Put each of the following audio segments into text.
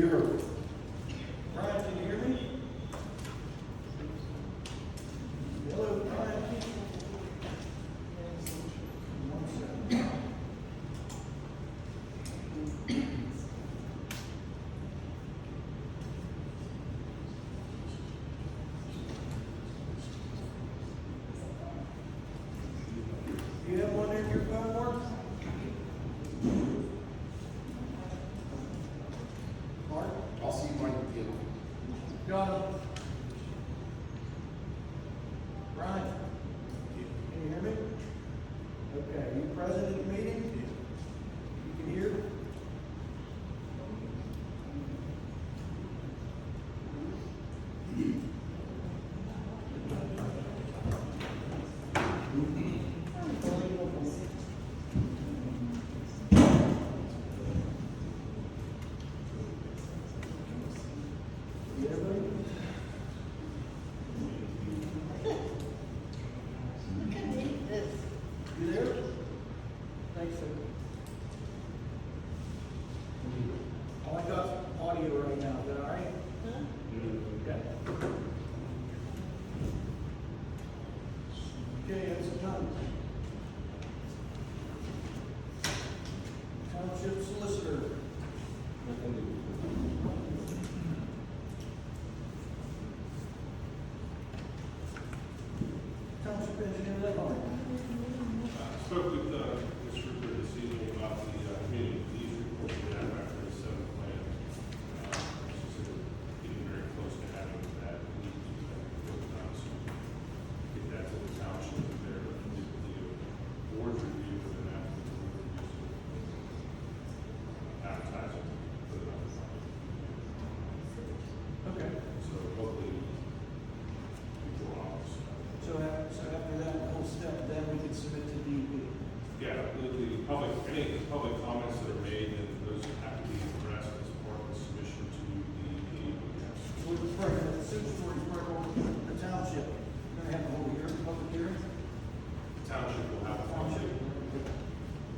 be heard. Brian, can you hear me? Hello, Brian. One second. You have one in your phone, Mark? Mark? I'll see you Mike with you. Got him. Brian? Can you hear me? Okay, are you present at the meeting? You can hear? You everybody? You there? Thanks, sir. Oh, I got audio right now, is that all right? Okay. Okay, it's time. Township solicitor. Township engineer, that line. Spoke with Mr. Rupert this evening about the community needs report for that after the seventh plan. She said we're getting very close to having that. We need to work on so get that to the township and their board review and then after the board review. Advertising, put it on the front. Okay. So hopefully before August. So after that whole step, then we can submit to DEP. Yeah, the public, any public comments that are made, and those have to be addressed as part of the submission to the So we're referring to the signatory for the township. We're gonna have a whole hearing, public hearing. township will have a function.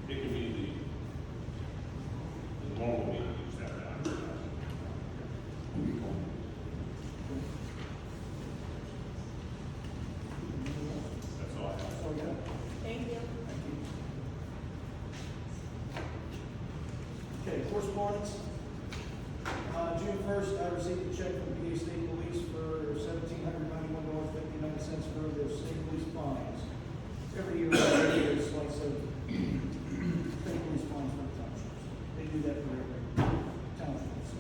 It can be the normal meeting, you just have to advertise. That's all I have. So, yeah. Thank you. Thank you. Okay, correspondence. June 1st, I received a check from PA State Police for $1,791.59 for their state police fines. Every year, they get a slice of state police fines for the townships. They do that for every township, so.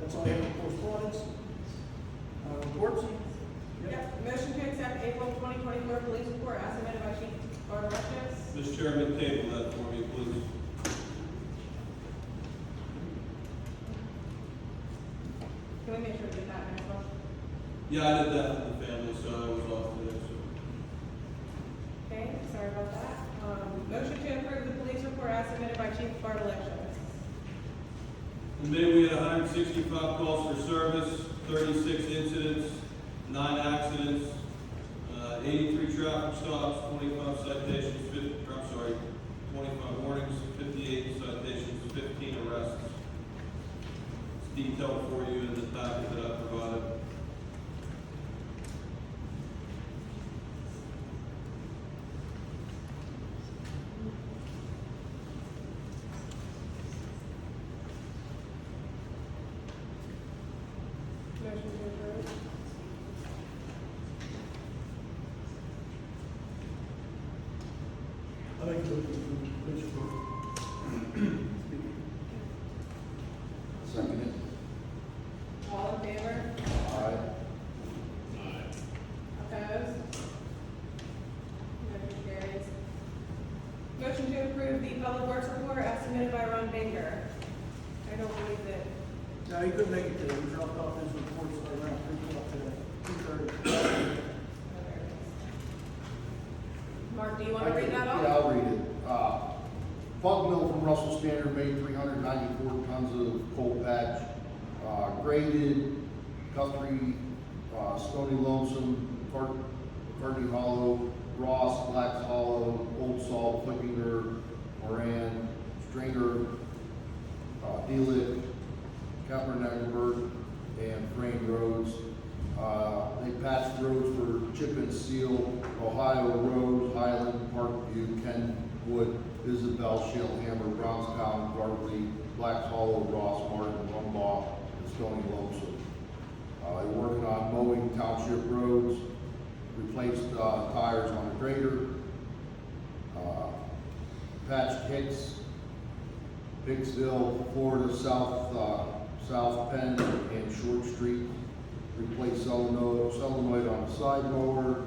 That's all I have for correspondence. Reports? Yep. Motion to accept April 2024 police report as submitted by Chief Bartolacci. Mr. Chairman, table that for me, please. Can we make sure we get that next one? Yeah, I did that for the family, so I was off today, so. Okay, sorry about that. Motion to approve the police report as submitted by Chief Bartolacci. In May, we had 165 calls for service, 36 incidents, 9 accidents, 83 traffic stops, 25 citations, 25 warnings, 58 citations, 15 arrests. It's detailed for you in the packet that I provided. Motion to approve. I like to look at the police report. Second it. All in favor? Aye. Opposed? Motion carries. Motion to approve the public works report as submitted by Ron Baker. I don't believe that. No, he couldn't make it today. He dropped off his reports around 3 o'clock today. 2:30. Mark, do you want to read that off? Yeah, I'll read it. Bug mill from Russell Standard made 394 tons of coal patch. Graded, Guthrie, Stony Lonesome, Carney Hollow, Ross, Black's Hollow, Old Salt, Flickinger, Moran, Stringer, Dealick, Kaepernick and Frame roads. They patched roads for Chip and Seal, Ohio Road, Highland, Parkview, Kenwood, Isabel, Shellhammer, Brownstown, Gartley, Black Hollow, Ross, Martin, Rumbaugh, and Stony Lonesome. They're working on mowing Township roads, replaced tires on the grader, patched Hicksville, Florida, South Penn and Short Street, replaced solenoid on the side mower,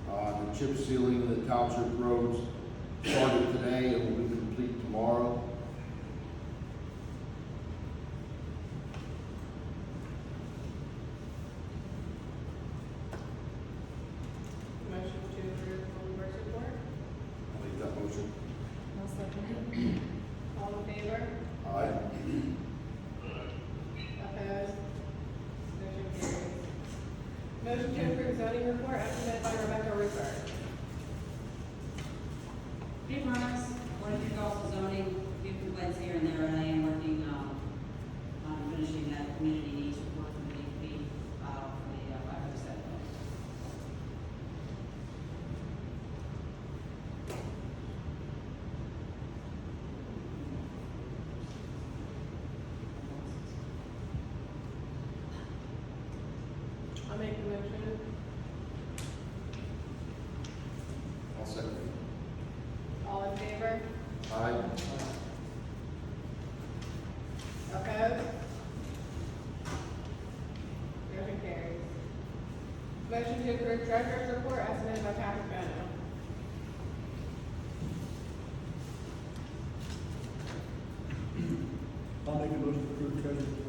the chip sealing of the Township roads started today and will be complete tomorrow. Motion to approve public works report. I'll make that motion. I'll second it. All in favor? Aye. Opposed? Motion carries. Motion to approve zoning report as submitted by Rebecca Rupert. Pretty much, according to also zoning, few complaints here and there, and I am working, on finishing that community needs report from the DEP, for the 507. I'll make the motion. I'll second. All in favor? Aye. Opposed? Motion carries. Motion to approve treasurer's report as submitted by Patrick Bennett. I'll make a motion to approve treasurer's report.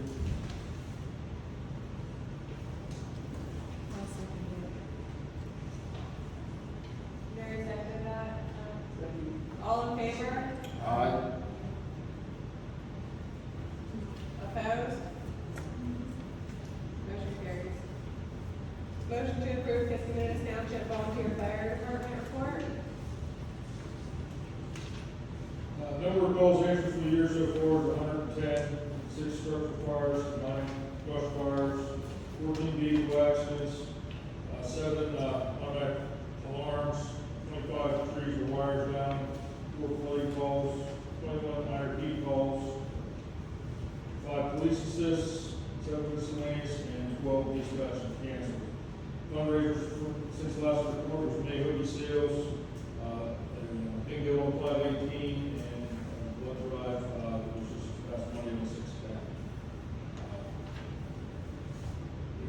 Mary seconded that. All in favor? Aye. Opposed? Motion carries. Motion to approve Kiski Township Volunteer Fire Department report. Number of calls answered for the year so far is 110, 6 structure fires, 9 brush fires, 14 vehicle accidents, 7 automatic alarms, 25 trees or wires down, 4 flooding calls, 21 IRP calls, 5 police assists, 7 miscellaneous, and 12 dispatch and canceled. Fundraisers since last report was May hoodie sales, and bingo on 518, and blood drive, which is past money in the 6 pack.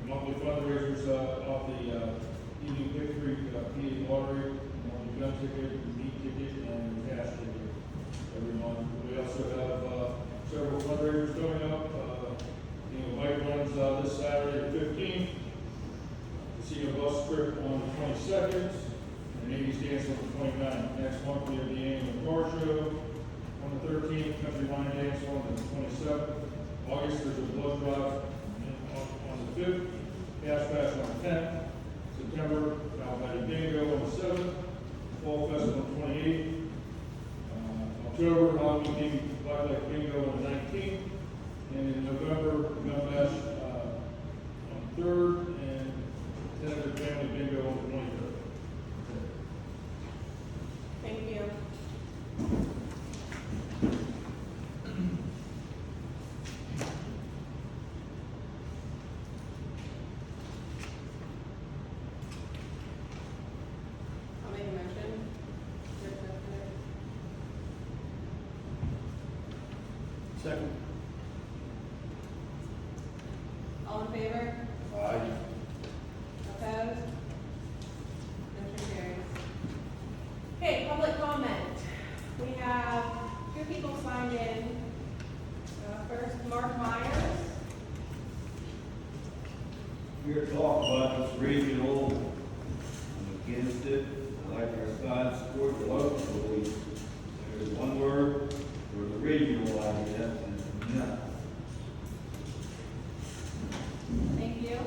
Monthly fundraisers off the evening victory, PA lottery, on the gun ticket, the meat ticket, and the cash ticket every month. We also have several fundraisers coming up. Bike runs this Saturday the 15th. Casino bus trip on the 22nd, and Navy's dance on the 29th. Next month we have the annual car show on the 13th, country line dance on the 27th. August there's a blood drive on the 5th, gas bash on the 10th. September, Alabama bingo on the 7th, fall fest on the 28th. October, Halloween theme Black Lake bingo on the 19th. And in November, gun bash on the 3rd, and tentative family bingo on the 23rd. Thank you. I'll make a motion. Your second. Second. All in favor? Aye. Opposed? Motion carries. Okay, public comment. We have 2 people signed in. First, Mark Myers. Here to talk about this regional, I'm against it. I like our side support the local police. There's one word for the regional idea, and no. Thank you.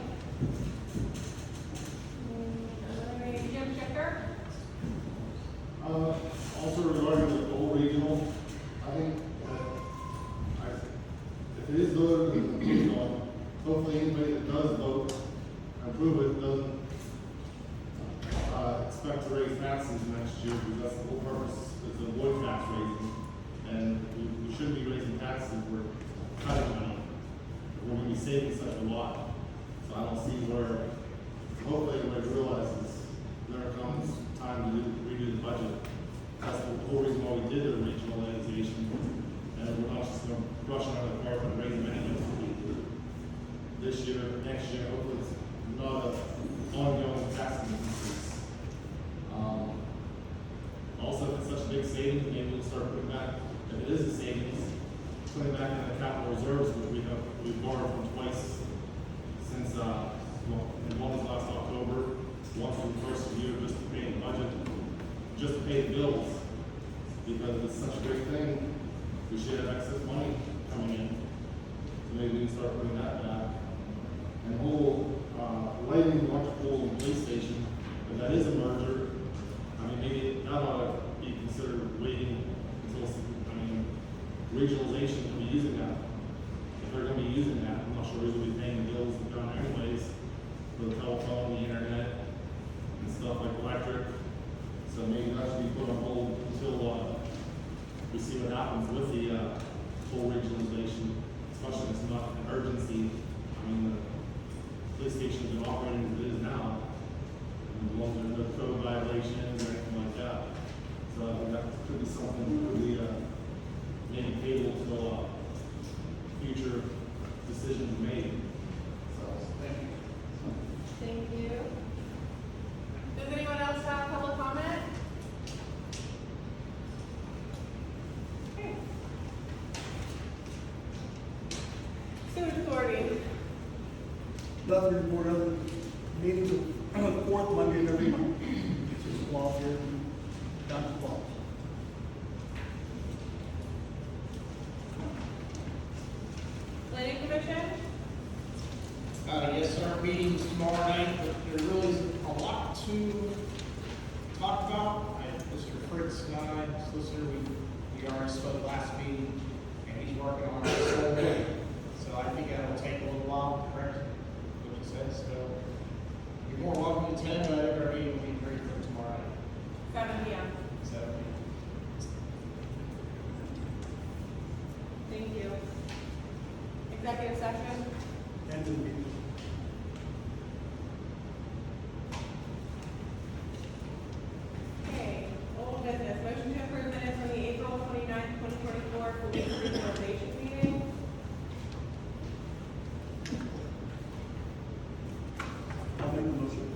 Jim Schicker. Also regarding the goal regional, I think, if it is voted and you know, hopefully anybody that does vote and approve it doesn't expect to raise taxes next year, because that's the whole purpose, is to avoid tax raising. And we shouldn't be raising taxes, we're cutting money. We're gonna be saving such a lot. So I don't see where, hopefully everybody realizes there comes time to redo the budget. That's the whole reason why we did the regionalization. And we're not just gonna rush another carpet and raise benefits this year, next year, hopefully it's not an ongoing tax increase. Also, if it's such a big savings, maybe we'll start putting back, if it is a savings, putting back in the capital reserves, which we've borrowed from twice since, well, one was last October, one from the first year, just to pay the budget, just to pay the bills. Because it's such a great thing, we should have excess money coming in. So maybe we can start putting that back. And whole, lighting, electrical, and police station, if that is a merger, I mean, maybe that ought to be considered waiting until, regionalization will be using that. If they're gonna be using that, I'm not sure who's gonna be paying the bills down anyways, for the telephone, the internet, and stuff like electric. So maybe that should be put on hold until, we see what happens with the, whole regionalization, especially if it's not an urgency. I mean, the police station's been operating as it is now. As long as there's no code violations or anything like that. So I think that could be something that could be, maybe table till, future decisions made. So, thank you. Thank you. Does anyone else have public comment? Okay. Sewage Authority. Nothing to report other than meetings of the fourth Monday of every month. It's just law here in Township Falls. Planning Commission? Yes, our meeting's tomorrow night, but there really isn't a lot to talk about. Mr. Fritz and I, solicitor, we already spoke last meeting, and he's working on it. So I think that'll take a little while, correct? What you said, so you're more welcome to attend, but I think our meeting will be great for tomorrow night. 7 p.m. So, Thank you. Executive session? End of the meeting. Okay, old business, motion to approve minutes from the April 29th, 2024 police regionalization meeting. I'll make a motion.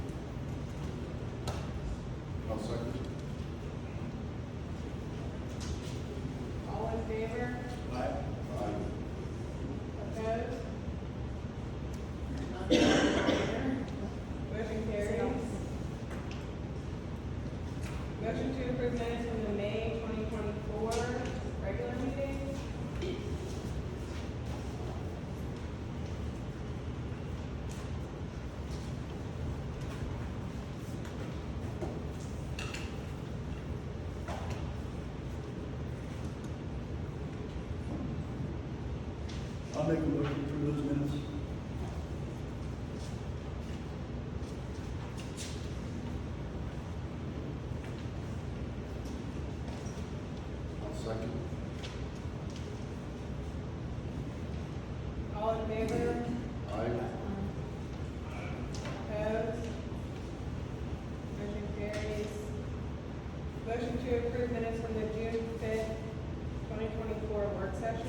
I'll second. All in favor? Aye. Opposed? Motion carries. Motion to approve minutes from the May 2024 regular meeting. I'll make a motion for those minutes. I'll second. All in favor? Aye. Opposed? Motion carries. Motion to approve minutes from the June 5th, 2024 work session.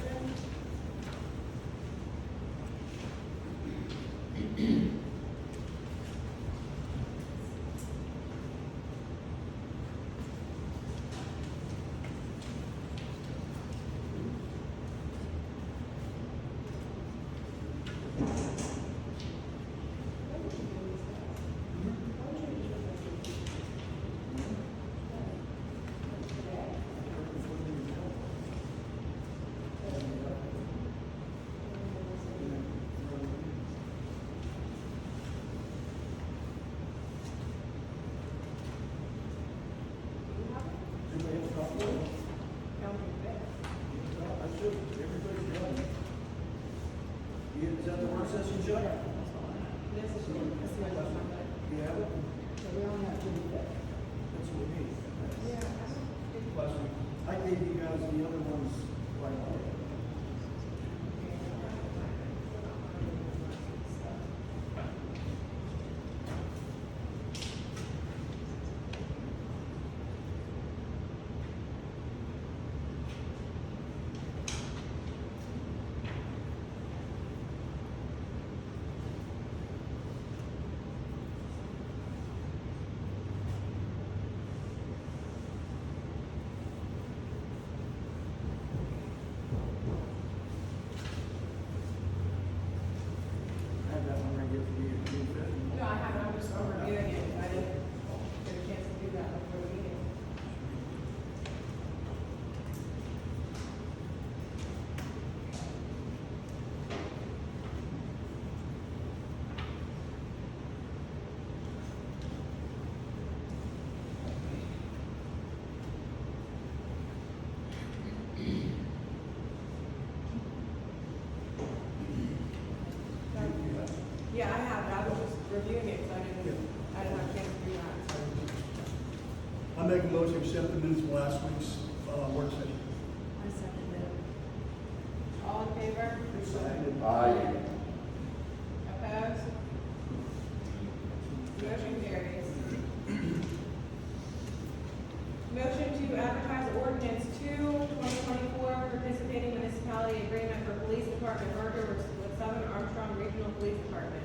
Everybody have a copy of it? Counting back. I should, everybody's got it. Is that the work session, Chuck? This is my question. You have it? So we only have June fifth. That's what we need. Yeah. Last week, I gave you guys the other ones right away. I have that one right here for you. June 5th. No, I haven't, I'm just reviewing it, I didn't get a chance to do that before the meeting. Yeah, I have, I was just reviewing it, so I didn't have a chance to do that. I make a motion to accept the minutes of last week's work session. I second it. All in favor? Aye. Opposed? Motion carries. Motion to advertise ordinance 2/2024, participating municipality agreement for police department merger with Southern Armstrong Regional Police Department.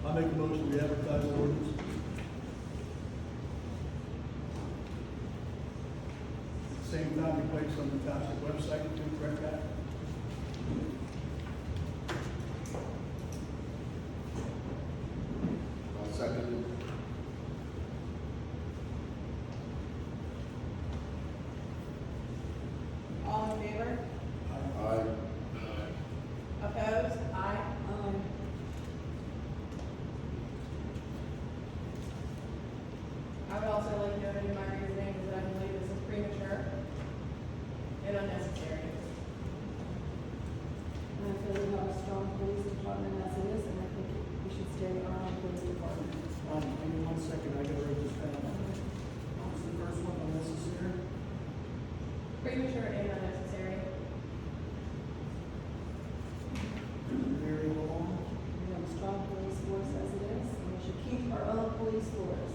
I make a motion to advertise the ordinance. At the same time, we place on the township website, to correct that. I'll second it. All in favor? Aye. Opposed? Aye. I would also like to note in my reasoning is that I believe this is premature and unnecessary. And I feel we have a strong police department as it is, and I think we should stay with our own police department. Give me 1 second, I gotta write this down. What was the first one, unnecessary? Premature and unnecessary. Very long. We have a strong police force as it is, and we should keep our own police force.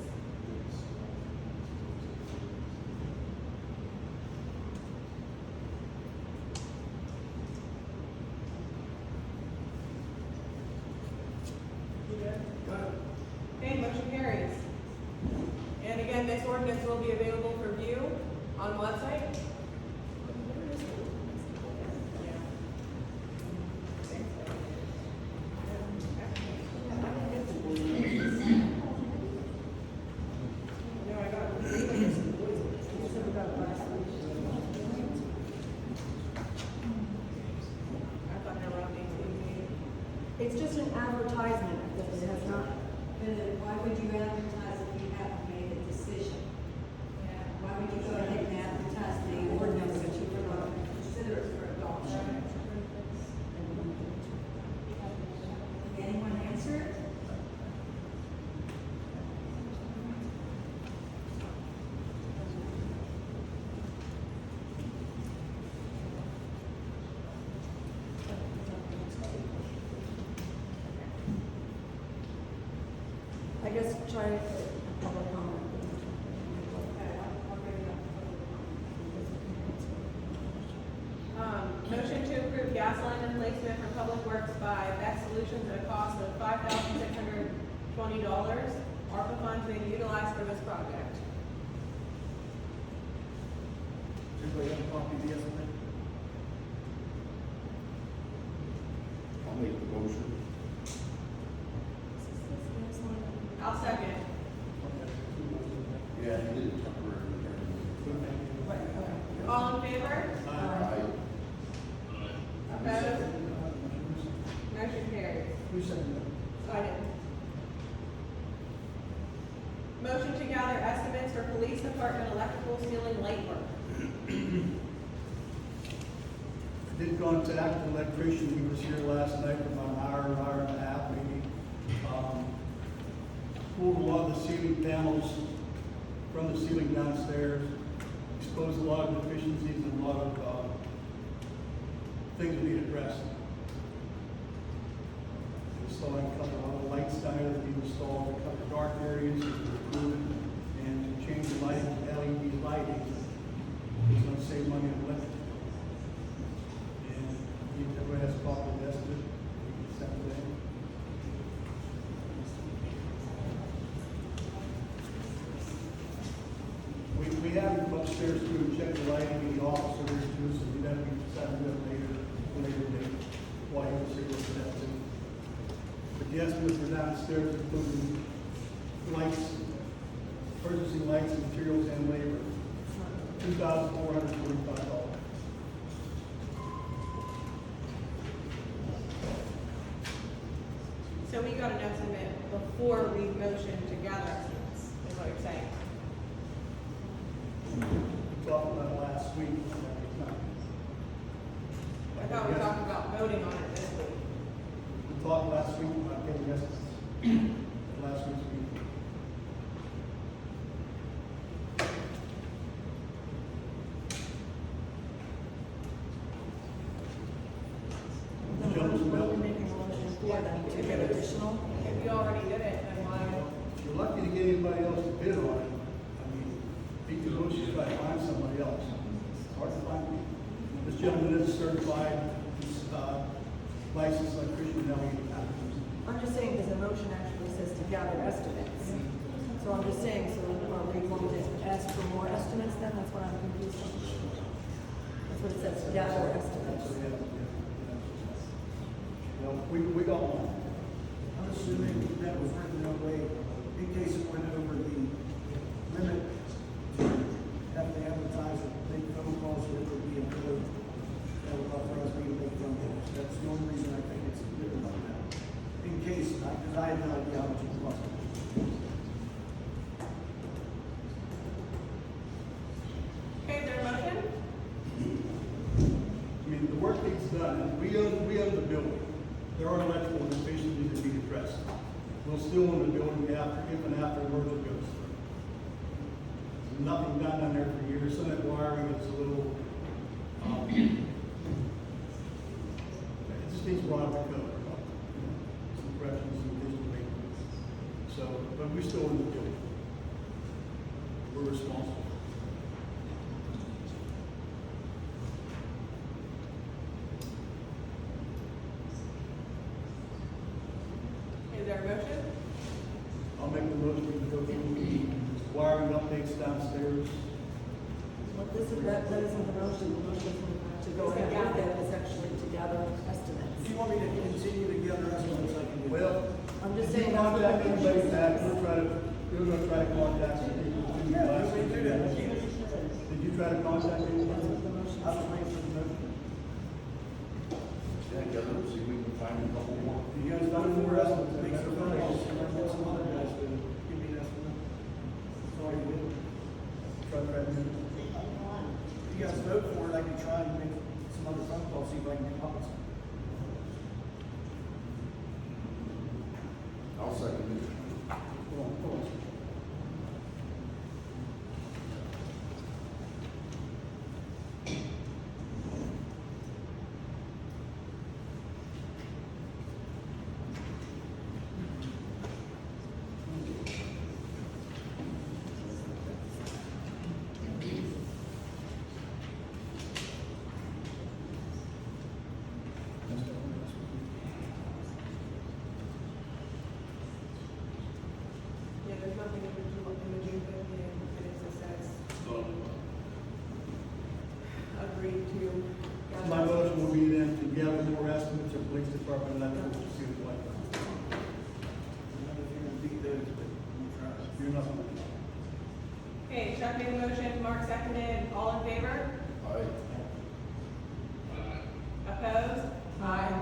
Okay, motion carries. And again, this ordinance will be available for view on the website. No, I got it. This is about last week. I thought they were on the It's just an advertisement, that it has not, Then why would you advertise if you haven't made a decision? Why would you go ahead and advertise the ordinance that you were going to consider it for adoption? Can anyone answer it? I guess try to put public comment. Okay, I'll bring it up. Motion to approve gas line replacement for public works by Beck Solutions at a cost of $5,620. ARPA funds being utilized for this project. Does everybody have a copy of the estimate? I'll make the motion. I'll second. Yeah, he did it temporarily. All in favor? Aye. Opposed? Motion carries. Who said that? So I did. Motion to gather estimates for police department electrical ceiling light work. Did contact the electrician, he was here last night for about an hour and a half maybe. Pulled a lot of the ceiling panels from the ceiling downstairs, exposed a lot of deficiencies and a lot of, things that need addressed. Installing a couple of lights down there that need installed, a couple of dark areas, and to change the lighting to LED lighting. It's gonna save money on electric. And everybody has a copy of the estimate, you can send it in. We have them upstairs to check the lighting in the office, so there's two, so we have to decide to do it later date, while you see what that's in. But the estimates are downstairs, including lights, purchasing lights, materials, and labor, $2,445. So we got an estimate before we motioned together, is what you're saying? We talked about it last week. I thought we talked about voting on it this week. We talked last week about getting estimates. Last week's meeting. We're making a motion for them to get additional. If you already did it, then why? If you're lucky to get anybody else to bid on it, I mean, beat the bush, you try to find somebody else. It's hard to find people. This gentleman is certified, he's, licensed electrician, now he's I'm just saying, because the motion actually says to gather estimates. So I'm just saying, so are we going to ask for more estimates then? That's what I'm confused on. That's what it says, to gather estimates. Well, we got one. I'm assuming that was written that way in case it went over the limit. Have to advertise it, make phone calls, or it would be a code that would authorize me to make phone calls. That's the only reason I think it's written like that. In case, because I have no idea how much it costs. Okay, is there a motion? I mean, the work needs done, and we own the building. There are electrical deficiencies that need addressed. We'll still own the building after, if and after the merger goes through. There's nothing done down there for years, some of that wiring is a little, it just needs brought up to code. Some corrections, some additional maintenance. So, but we still own the building. We're responsible. Is there a motion? I'll make the motion to go through the wiring updates downstairs. Well, that isn't the motion. The motion to go ahead with that is actually to gather estimates. If you want me to continue to gather estimates, I can do that. Well, I'm just if saying. you contact anybody back, we're gonna try to contact some people too. Yeah, we do that. Did you try to contact anyone? I was waiting for the motion. Yeah, get them, see if we can find a couple more. You guys got more estimates, make some phone calls, and I'll get some other guys to give me an estimate. That's all you do. Try to do it. If you guys vote for it, I can try and make some other phone calls, see if I can come up with something. I'll second it. Hold on. Yeah, there's nothing in the June 15th minutes that says we agreed to. gather My motion estimates. will be then to gather more estimates of police department electrical to see what's like. I'm not if you're gonna beat those, but I'm trying. You're not. Okay, Chuck made a motion, Mark seconded, all in favor? Aye. Opposed? Aye.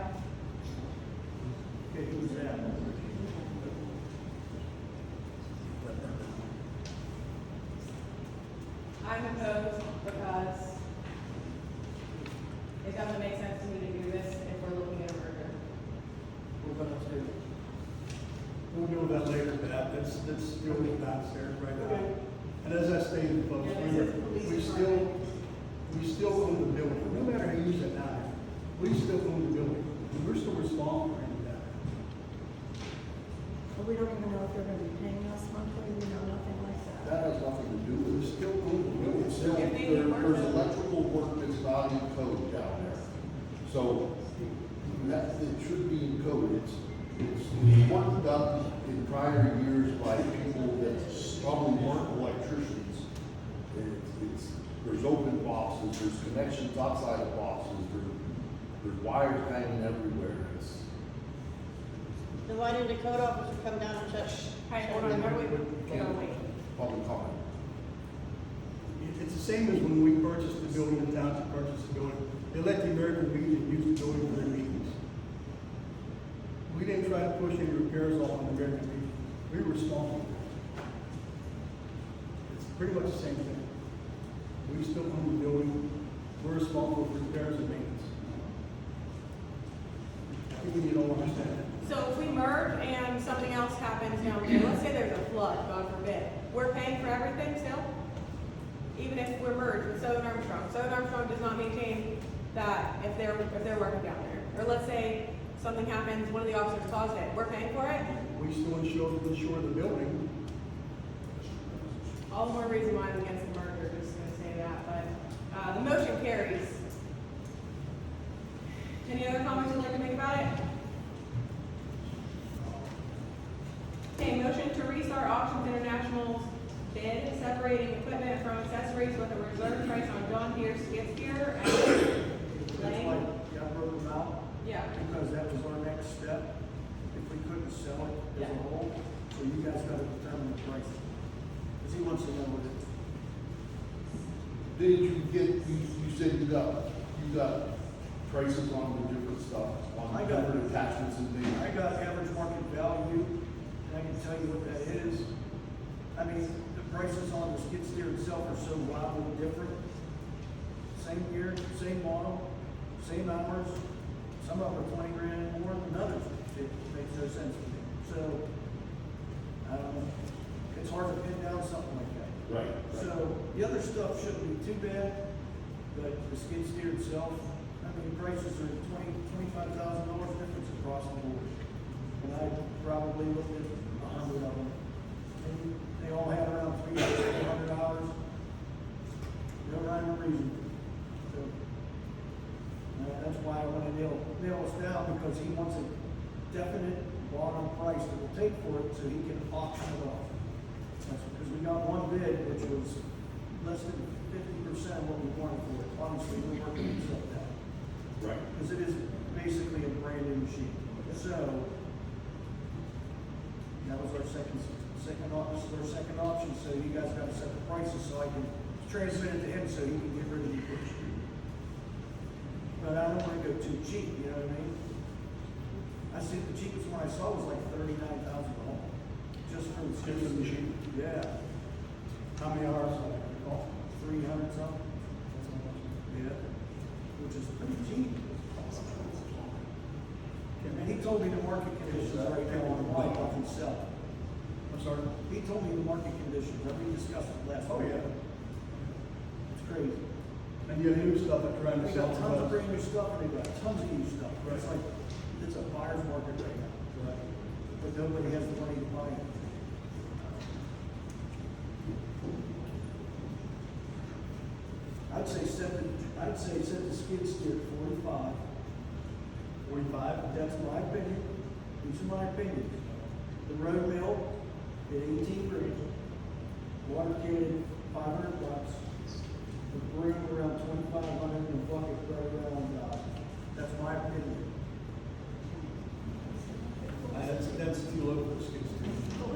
Okay, who's that? I'm opposed because it doesn't make sense deal with that later, Pat, let's deal with it downstairs right now. And as I stated, folks, we still own the building, no matter who uses it now, we still own the building, and we're still responsible for any of that. But we don't even know if they're gonna be paying us monthly, we know nothing like that. That has nothing to do with We it. still own the building. It's still, If they need work there's done. electrical work that's not in code down there. So, that, it should be in code. It's work done in prior years by people that probably weren't electricians. There's open boxes, there's connections outside of boxes, there's wires hanging everywhere. It's, Then why didn't the code officer come down and check? Hey, hold on, everybody, hold on, wait. public comment. It's the same as when we purchased the building, the township purchased the building, they let the American Legion use the building for their meetings. We didn't try to push any repairs off on the American Legion, we were responsible. It's pretty much the same thing. We still own the building, we're responsible for repairs and maintenance. I think we need to all understand that. So if we merge and something else happens down there, let's say there's a flood, God forbid, we're paying for everything still? Even if we're merged with Southern Armstrong. Southern Armstrong does not maintain that if they're working down there. Or let's say something happens, one of the officers caused it, we're paying for it? We still insure the building. All the more reason why I'm against the merger, just gonna say that, but, the motion carries. Any other comments you'd like to make about it? Okay, motion to restart Auctions International's bid, separating equipment from accessories with a reserve price on John Deere skid steer and That's why Lane. I broke them out, Yeah, because that was our next step. If we couldn't sell it as Yeah. a whole, so you guys gotta determine the price. Cause he wants to know what it, Did you get, you said you got prices on the different stuff, on I got- different attachments and things? I got average market value, and I can tell you what that is. I mean, the prices on the skid steer itself are so wildly different. Same year, same model, same hours, some of them are 20 grand more than others. It makes no sense to me. So, it's hard to pin down something like that. Right. So, the other stuff shouldn't be too bad, but the skid steer itself, I mean, prices are $25,000 difference across the board. And I probably looked at 100 of them. And they all had around $300. No rhyme or reason. So, that's why I want to nail us down, because he wants a definite bottom price that we'll take for it so he can auction it off. That's because we got one bid, which was less than 50% of what we wanted for it. Obviously, we're working to accept that. Right. Because it is basically a brand new machine. So, that was our second option, so you guys gotta set the prices so I can transmit it to him so he can get rid of the machine. But I don't wanna go too cheap, you know what I mean? I think the cheapest one I saw was like $39,000, just for the Just the machine. Yeah, How many hours on it? Oh, 300 something, that's how much. yeah, which is pretty cheap. And he told me the market conditions right now on why I can sell. I'm sorry? He told me the market conditions, we discussed it last Oh, week. yeah. It's crazy. And you have new stuff that trying to We sell. got tons of brand new stuff, and they got tons of used stuff. It's Right. like, it's a buyer's market right now, Right. but nobody has the money to buy it. I'd say set the skid steer at 45. 45? That's my opinion. These are my opinions. The road mill at 18 grand. Water cannon, $500. The broom around 2,500 and the bucket right around, that's my opinion. That's too low for the skid steer. Well,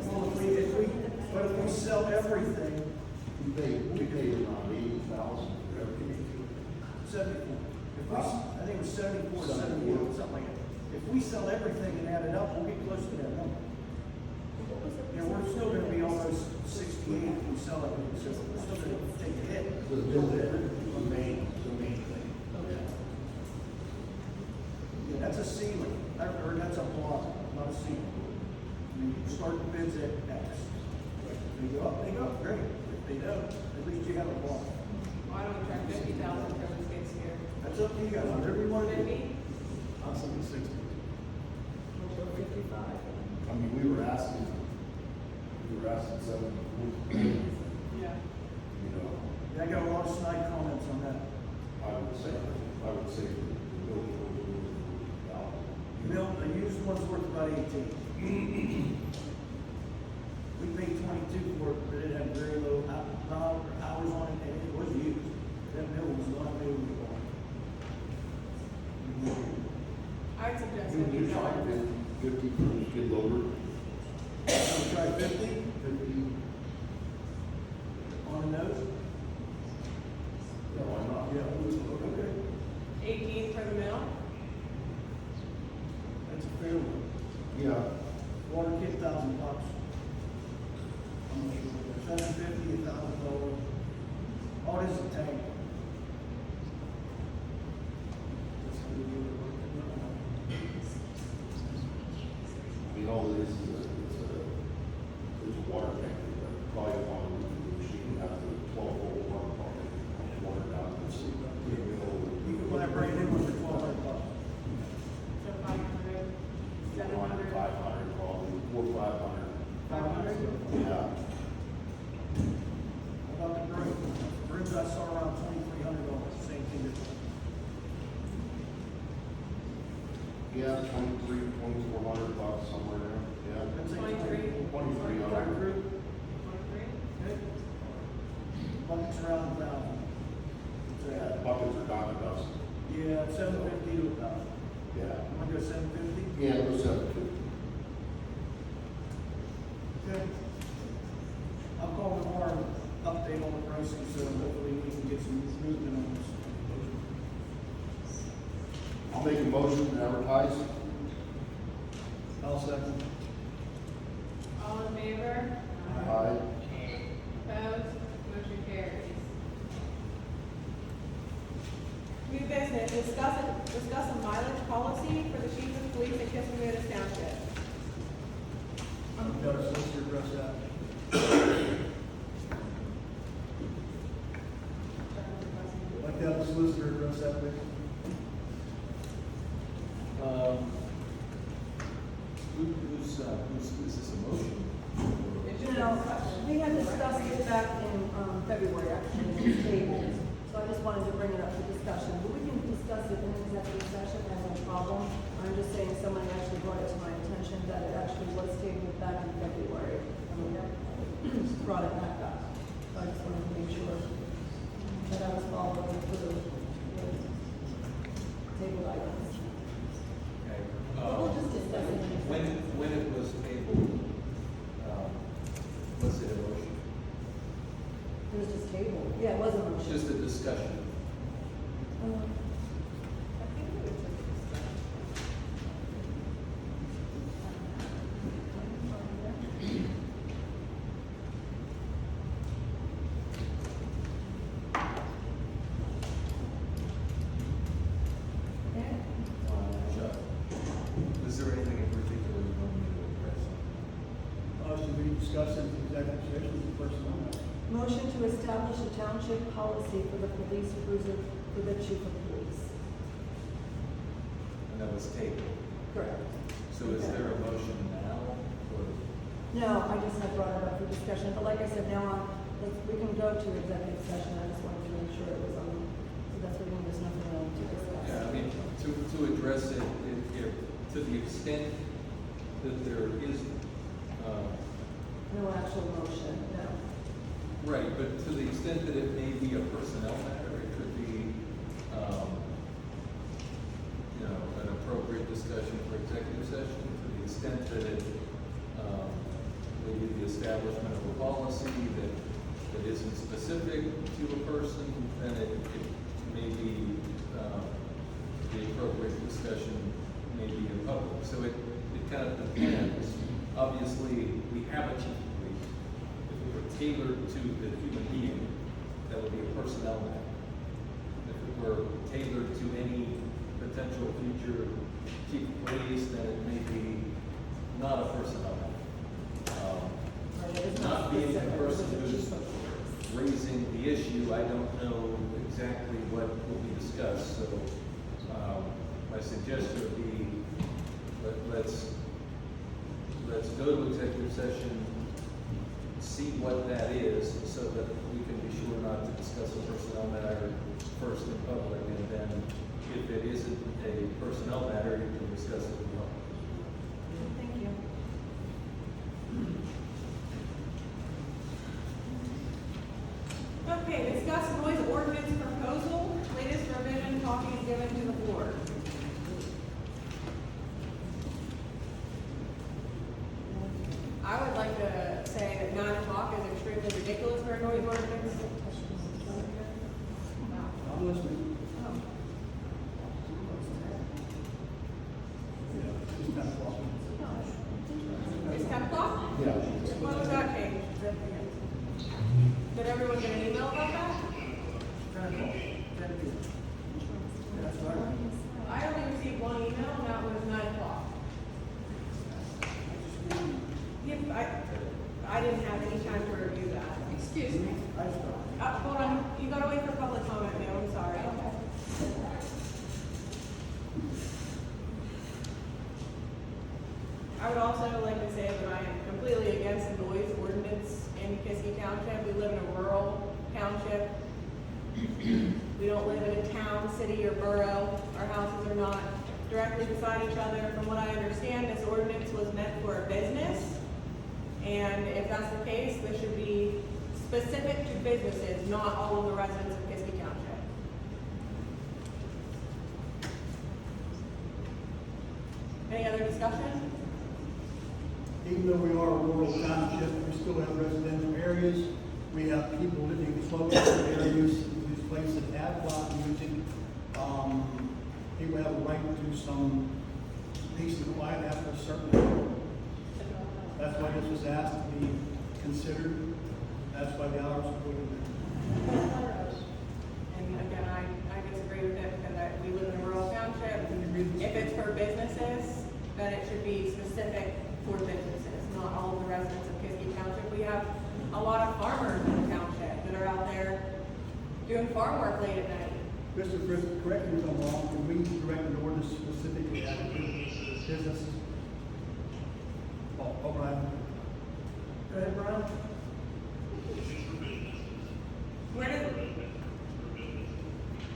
but if we sell everything, We paid around 80,000 for everything. 74. If we, I think it was 74, 78, something like that. If we sell everything and add it up, we'll get close to that number. Yeah, we're still gonna be almost 68 if we sell everything, so we're still gonna take a hit. The main thing. Yeah, that's a ceiling, or that's a block, not a ceiling. You start the bids at X. If they go up, great. If they don't, at least you have a bond. Why don't we try 50,000 for this skid steer? That's up to you guys, whatever you want to do. 50? I'm saying 60. We'll go 55. I mean, we were asking 70, Yeah. you know, Yeah, I got a lot of snide comments on that. I would say the building was out. Bill, the used one's worth about 18. We paid 22 for it, but it had very low hours on it, and it was used. That mill was not new we bought. I'd suggest You try 50,000. 50 for the skid loader. So try 50 on the nose. No, why not? Yeah, okay. 18 for the mill? That's a fair one. Yeah. Water kit, $1,000. I'm not sure. $750, $1,000. Oh, it is a tank. I mean, all it is it's a water tank. Probably want to move the machine out to the 12-volt water pump and water down to the sea. You can buy a brand new one for $1,200. So 500, 700, 500, probably, 400, 500. 500? Yeah. How about the broom? Brooms I saw around $2,300, same thing. Yeah, 2,400 bucks somewhere there. Yeah. I'd say 23. 2,300. 23? Okay. Buckets around 1,000. Yeah, buckets are down to dust. Yeah, 750 to 1,000. Yeah. I'm gonna go 750. Yeah, go 750. Okay. I'll call tomorrow, update on the pricing, so hopefully we can get some movement on this. I'll make a motion to advertise. I'll second. All in favor? Aye. Opposed? Motion carries. New business, discuss a mileage policy for the chief of police in Kiski Township. Got a solicitor address that. Like to have the solicitor address that, please. Is this a motion? It You should know, we had discussed it back in February, actually, in the table. So I just wanted to bring it up for discussion. But we can discuss it in executive session, I have no problem. I'm just saying someone actually brought it to my attention that it actually was tabled back in February. I mean, brought it back up. So I just wanted to make sure that I was following through with table items. Okay. But we'll just discuss it. When it was tabled, was it a motion? It was just tabled. Yeah, it was a motion. Just a discussion. I think it was just discussion. Chuck, was there anything in particular you wanted me to address? Should we discuss it in executive session with the personnel matter? Motion to establish a township policy for the police cruiser for the chief of police. And that was tabled. Correct. So is there a motion now or? No, I just had brought it up for discussion, but like I said, now we can go to executive session. I just wanted to make sure it was on, so that's what there's nothing else to discuss. Yeah, I mean, to address it, to the extent that there is, No actual motion, no. right, but to the extent that it may be a personnel matter, it could be, an appropriate discussion for executive session, to the extent that it, maybe the establishment of a policy that isn't specific to a person, then it may be, the appropriate discussion may be in public. So it kind of depends. Obviously, we have a chief of police. If it were tailored to the human being, that would be a personnel matter. If it were tailored to any potential future chief of police, then it may be not a personnel matter. person who's raising the issue, I don't know exactly what will be discussed, so, my suggestion would be, let's go to executive session, see what that is, so that we can be sure not to discuss a personnel matter first in public, and then if it isn't a personnel matter, you can discuss it in public. Thank you. Okay, discuss noise ordinance proposal, latest revision, copies given to the board. I would like to say that 9 o'clock is extremely ridiculous for a noise ordinance. I'm listening. Just 10 o'clock. It's 10 o'clock? Yeah. When was that changed? Did everyone get an email about that? 10 o'clock. 10 p.m. That's right. I only received one email, and that was 9 o'clock. Yeah, I didn't have any time to review that. Excuse me. I started. Hold on, you gotta wait for public comment, ma'am, I'm sorry. I would also like to say that I am completely against the noise ordinance in Kiski Township. We live in a rural township. We don't live in a town, city, or borough. Our houses are not directly beside each other. From what I understand, this ordinance was meant for a business. And if that's the case, this should be specific to businesses, not all of the residents of Kiski Township. Any other discussion? Even though we are a rural township, we still have residential areas. We have people living close to areas, these places that have loud music. People have a right to some peace and quiet after a certain hour. That's why this was asked to be considered. That's why the hours are put in there. And again, I disagree with it because we live in a rural township. If it's for businesses, then it should be specific for businesses, not all of the residents of Kiski Township. We have a lot of farmers in the township that are out there doing farm work late at night. Mr. Fritz, correct me if I'm wrong, can we direct an ordinance specifically at businesses? Oh, Brian. Go ahead, Brian. Where did,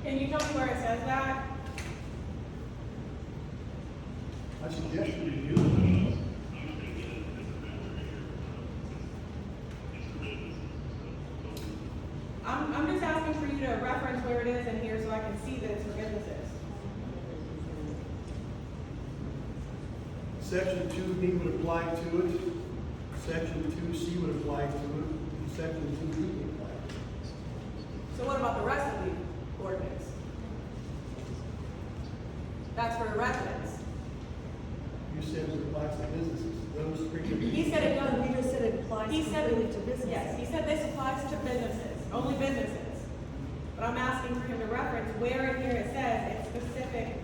can you tell me where it says that? I suggest you review it. I'm just asking for you to reference where it is in here so I can see that it's for businesses. Section 2B would apply to it. Section 2C would apply to it. And Section 2D would apply to it. So what about the rest of the ordinance? That's for residents. You said it applies to businesses. Those three. He said it doesn't. We just said it applies He said, completely to businesses. yes, he said this applies to businesses, only businesses. But I'm asking for him to reference where in here it says it's specific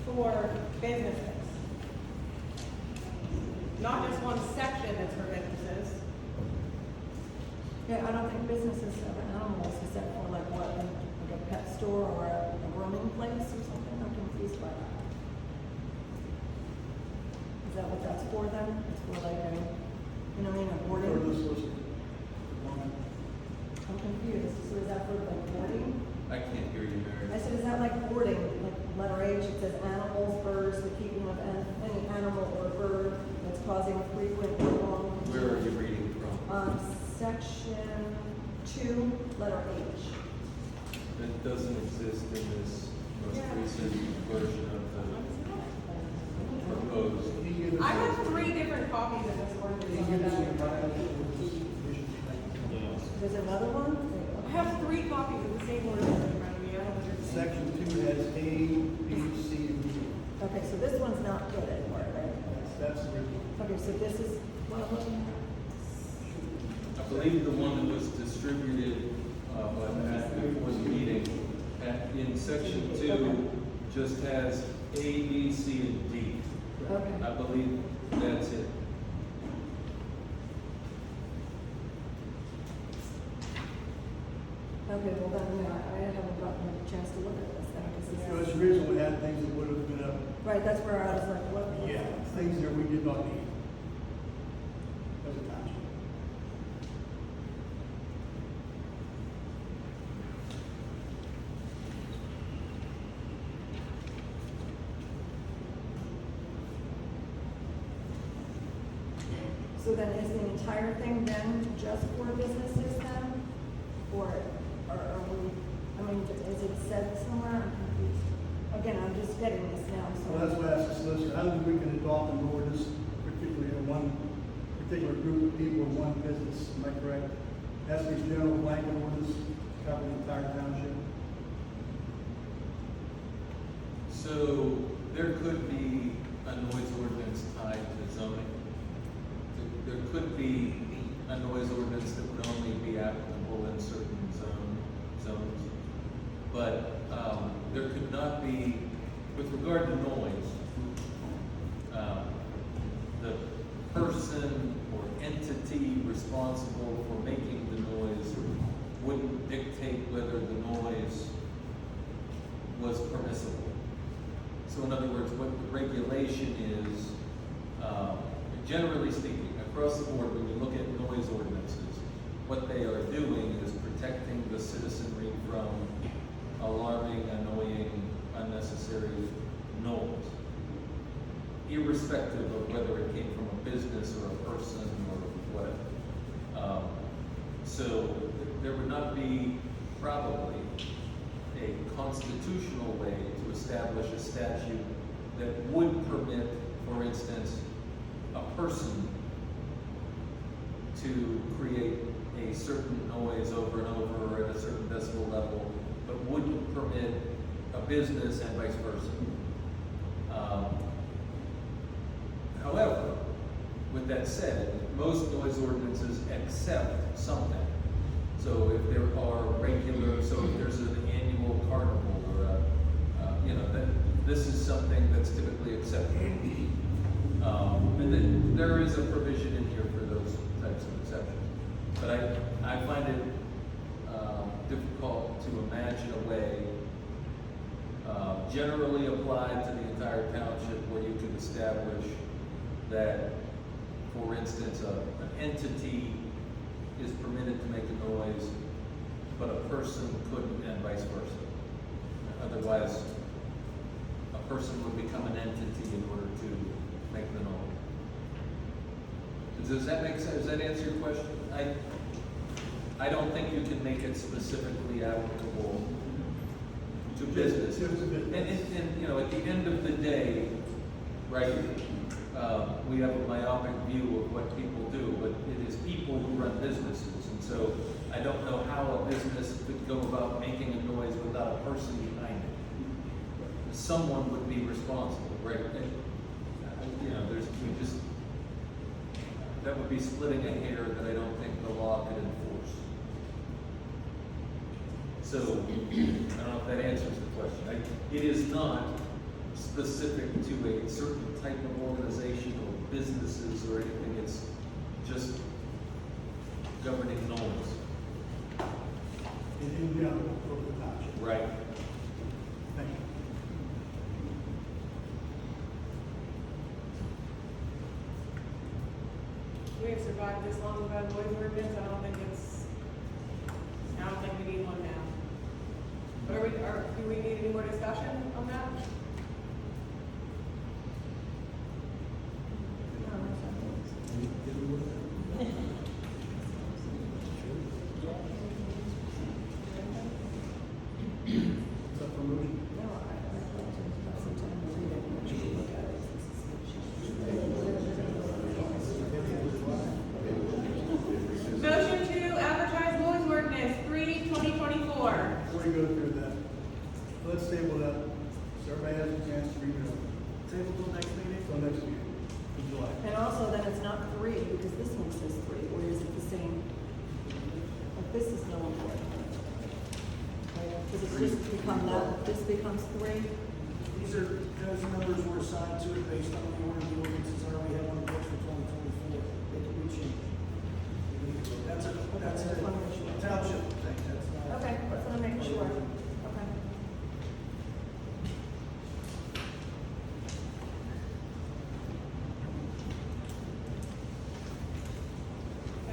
for businesses. Not just one section that's for businesses. Yeah, I don't think businesses have animals except for like what, like a pet store or a grooming place or something. I'm confused by that. Is that what that's for then? It's for like a, you know, what I mean, a boarding? Or this was one. I'm confused. So is that for like boarding? I can't hear you, Mary. I said, is that like boarding? Like letter H, it says animals, birds, the keeping of any animal or bird that's causing frequent or long. Where are you reading from? Section 2, letter H. It doesn't exist in this most recent version of the proposed. He gave us- I have 3 different copies of this he ordinance. gave us on the that. environmental ordinance. There's another one? I have 3 copies of the same ordinance in front of me. I don't understand. Section 2 has A, B, C, and D. Okay, so this one's not good anymore, right? That's the original. Okay, so this is what I'm looking at? I believe the one that was distributed, before the meeting, in section 2, just has A, B, C, and D. Okay. I believe that's it. Okay, well then, I haven't gotten a chance to look at this then, because this So is. as originally had things that would have been up, Right, that's where I was like, what? yeah, things that we did not need. As a township. So then is the entire thing then just for businesses then? Or are we, I mean, is it said somewhere? I'm confused. Again, I'm just getting this now, Well, so. that's why I asked the solicitor, how do we can adopt an ordinance, particularly in one particular group of people, in one business, am I correct? Has to be general blanket ordinance, cover the entire township. So there could be a noise ordinance tied to zoning. There could be a noise ordinance that would only be applicable in certain zones. But, there could not be, with regard to noise, the person or entity responsible for making the noise wouldn't dictate whether the noise was permissible. So in other words, what the regulation is, generally speaking, across the board, when you look at noise ordinances, what they are doing is protecting the citizenry from alarming, annoying, unnecessary noise, irrespective of whether it came from a business or a person or whatever. So there would not be probably a constitutional way to establish a statute that would permit, for instance, a person to create a certain noise over and over or at a certain decibel level, but wouldn't permit a business and vice versa. However, with that said, most noise ordinances accept something. So if there are regular, so if there's an annual carnival or that this is something that's typically accepted. And then there is a provision in here for those types of exceptions. But I find it difficult to imagine a way generally applied to the entire township where you could establish that, for instance, an entity is permitted to make a noise, but a person couldn't, and vice versa. Otherwise, a person would become an entity in order to make the noise. Does that make sense? Does that answer your question? I don't think you can make it specifically applicable to business. And at the end of the day, right, we have a myopic view of what people do, but it is people who run businesses. And so I don't know how a business could go about making a noise without a person behind it. Someone would be responsible, right? And, that would be splitting a hair that I don't think the law could enforce. So, I don't know if that answers the question. It is not specific to a certain type of organization or businesses or anything. It's just governing noise. In general, over the township. Right. Thank you. We have survived this long without a noise ordinance, I don't think we need one now. But do we need any more discussion on that? What's up for motion? No, I'd like to have some time to read it and actually look at it. Motion to advertise noise ordinance 3/2024. Before you go through that, let's table that, so everybody has a chance to read it. Table till next meeting? Till next meeting, in July. And also then it's not 3, because this one says 3, or is it the same? Like this is no important. Does it just become that, this becomes 3? These numbers were assigned to it based on the order the ordinances are we have on the books for 2024. They can be changed. That's a township thing, that's not. okay, just wanna make sure, okay.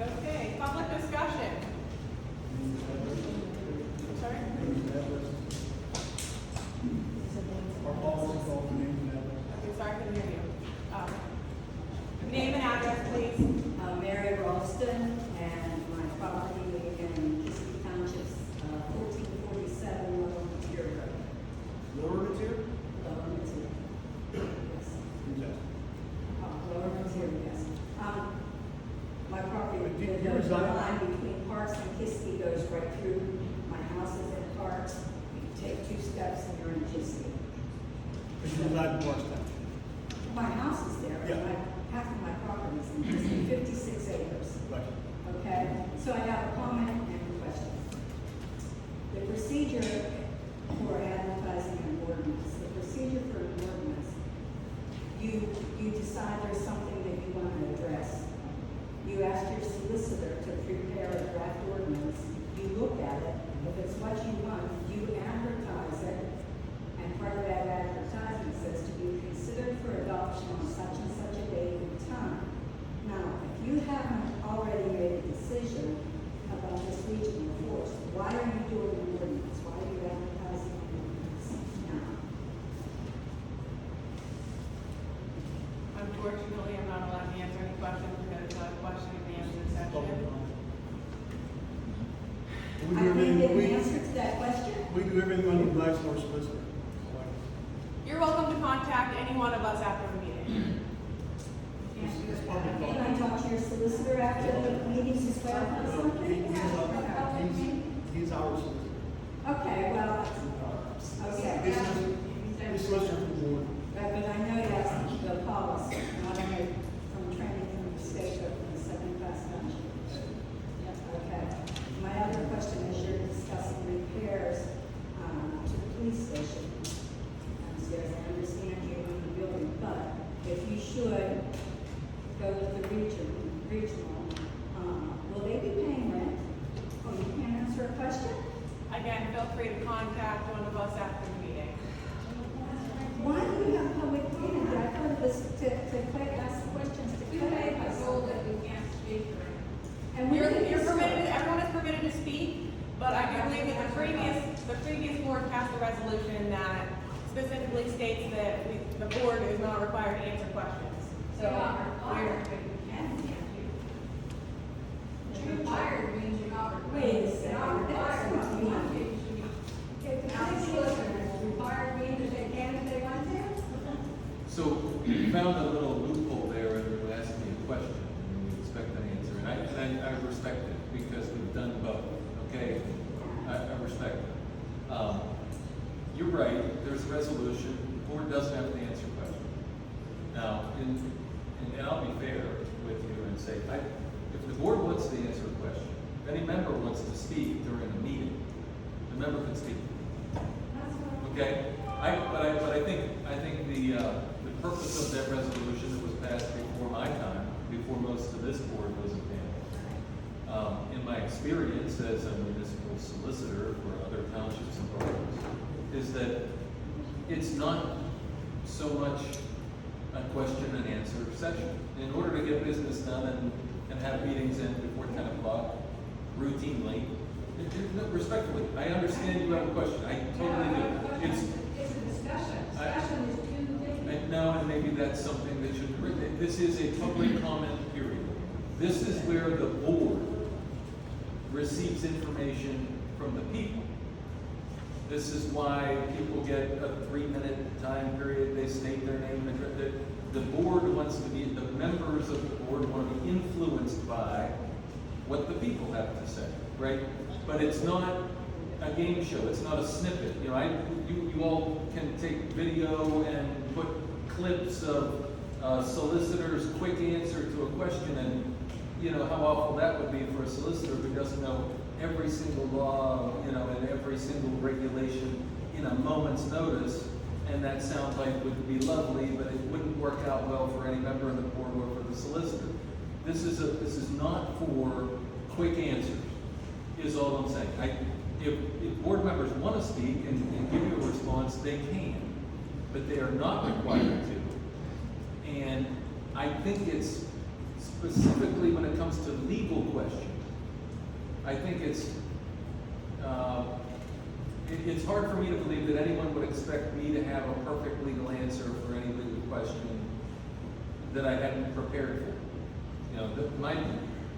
Okay, public discussion. Sorry? Our policy called the name and address. Okay, sorry, I couldn't hear you. Name and address, please. Mary Ralston, and my property in Kiski Township, 1447 Lower Tier Road. Lower Tier? Lower Tier. Yes. Yes. Lower Tier, yes. My property, Do you the reside- line between Parks and Kiski goes right through. My house is in Parks. You take 2 steps and you're in Kiski. But you reside in Morris Township. My house is there, Yeah. and half of my property is in Kiski, 56 acres. Right. Okay, so I have a comment and a question. The procedure for advertising an ordinance, the procedure for an ordinance, you decide there's something that you want to address. You ask your solicitor to prepare a draft ordinance, you look at it, if it's what you want, you advertise it, and part of that advertisement says to be considered for adoption on such and such a date and time. Now, if you haven't already made a decision about this regional force, why are you doing an ordinance? Why are you advertising an ordinance now? Unfortunately, I'm not allowed to answer any questions because it's a question and answer Public session. comment. We I do didn't get an everything, answer to that question. we do everything on the advice of our solicitor. You're welcome to contact any one of us after the meeting. It's public Can comment. I talk to your solicitor after the meeting to clarify No, something? he's our solicitor. Okay, well, okay. He's solicitor for the board. But I know that's the policy, not only from training from the state, but from the second-class township. Okay. My other question is, you're discussing repairs to the police station. Yes, I understand you own the building, but if you should go with the regional, will they be paying rent? Oh, you can't answer a question? Again, feel free to contact one of us after the meeting. Why do you have public meetings? I thought this to ask questions to clarify. that we can't speak for. And we You're didn't permitted, everyone is permitted to speak, but I do believe that the previous board passed a resolution that specifically states that the board is not required to answer questions. So, we're, Required means you're not required. Wait a second, that's not me. If the city listeners require me that they can if they want to? So you found a little loophole there and you asked me a question and you expect an answer. And I respect it because we've done both, okay? I respect it. You're right, there's a resolution, the board doesn't have to answer questions. Now, and I'll be fair with you and say, if the board wants to answer a question, if any member wants to speak during a meeting, the member can speak. Okay? But I think the purpose of that resolution that was passed before my time, before most of this board was advanced, in my experience as a municipal solicitor for other townships and boroughs, is that it's not so much a question and answer session. In order to get business done and have meetings in before 10 o'clock routinely, respectfully, I understand you have a question. I totally do. It's a discussion. Discussion is two things. No, and maybe that's something that should, this is a public comment period. This is where the board receives information from the people. This is why people get a 3-minute time period, they state their name and address. The board wants to be, the members of the board want to be influenced by what the people have to say, right? But it's not a game show, it's not a snippet. You know, you all can take video and put clips of solicitor's quick answer to a question, and you know how awful that would be for a solicitor who doesn't know every single law, you know, and every single regulation in a moment's notice. And that sounds like it would be lovely, but it wouldn't work out well for any member of the board or for the solicitor. This is not for quick answers, is all I'm saying. if board members want to speak and give you a response, they can, but they are not required to. And I think it's specifically when it comes to legal questions, I think it's hard for me to believe that anyone would expect me to have a perfect legal answer for any legal question that I hadn't prepared for. You know,